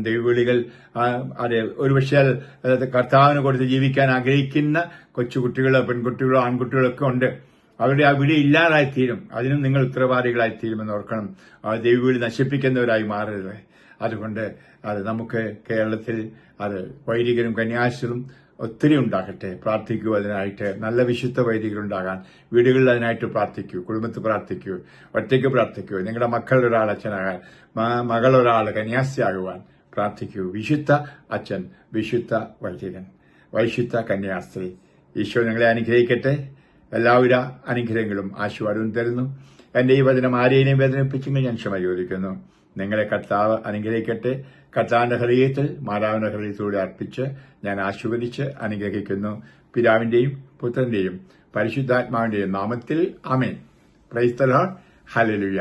ദൈവവിളികൾ ഒരുപക്ഷെ കർത്താവിന് കൊടുത്ത് ജീവിക്കാൻ ആഗ്രഹിക്കുന്ന കൊച്ചുകുട്ടികളോ പെൺകുട്ടികളോ ആൺകുട്ടികളോ ഒക്കെ ഉണ്ട്. അവരുടെ ആ വിളി ഇല്ലാതായിത്തീരും. അതിനും നിങ്ങൾ ഉത്തരവാദികളായിത്തീരുമെന്ന് ഓർക്കണം. ദൈവവിളി നശിപ്പിക്കുന്നവരായി മാറരുത്. അതുകൊണ്ട് അത് നമുക്ക് കേരളത്തിൽ വൈദികരും കന്യാസ്ത്രീകളും ഒത്തിരി ഉണ്ടാകട്ടെ. പ്രാർത്ഥിക്കൂ അതിനായിട്ട്. നല്ല വിശുദ്ധ വൈദികരുണ്ടാകാൻ വീടുകളിൽ അതിനായിട്ട് പ്രാർത്ഥിക്കൂ. കുടുംബത്തിൽ പ്രാർത്ഥിക്കൂ. ഒറ്റയ്ക്ക് പ്രാർത്ഥിക്കൂ. നിങ്ങളുടെ മക്കളുടെ ഒരാൾ അച്ഛനാകാൻ, മകളൊരാൾ കന്യാസ്ത്രീയാകുവാൻ പ്രാർത്ഥിക്കൂ. വിശുദ്ധ അച്ഛൻ, വിശുദ്ധ വൈദികൻ, വിശുദ്ധ കന്യാസ്ത്രീ. ഈശോ നിങ്ങളെ അനുഗ്രഹിക്കട്ടെ. എല്ലാവിധ അനുഗ്രഹങ്ങളും ആശീർവാദവും തരുന്നു. എന്റെ ഈ വചനം ആരെയും വേദനിപ്പിച്ചെങ്കിൽ ഞാൻ ക്ഷമ ചോദിക്കുന്നു. നിങ്ങളെ കർത്താവ് അനുഗ്രഹിക്കട്ടെ. കർത്താവിന്റെ ഹൃദയത്തിൽ മാതാവിന്റെ ഹൃദയത്തിലൂടെ അർപ്പിച്ച് ഞാൻ ആശീർവദിച്ച് അനുഗ്രഹിക്കുന്നു. പിതാവിന്റെയും പുത്രന്റെയും പരിശുദ്ധാത്മാവിന്റെയും നാമത്തിൽ ആമേൻ. Praise the lord. ഹല്ലേലൂയ.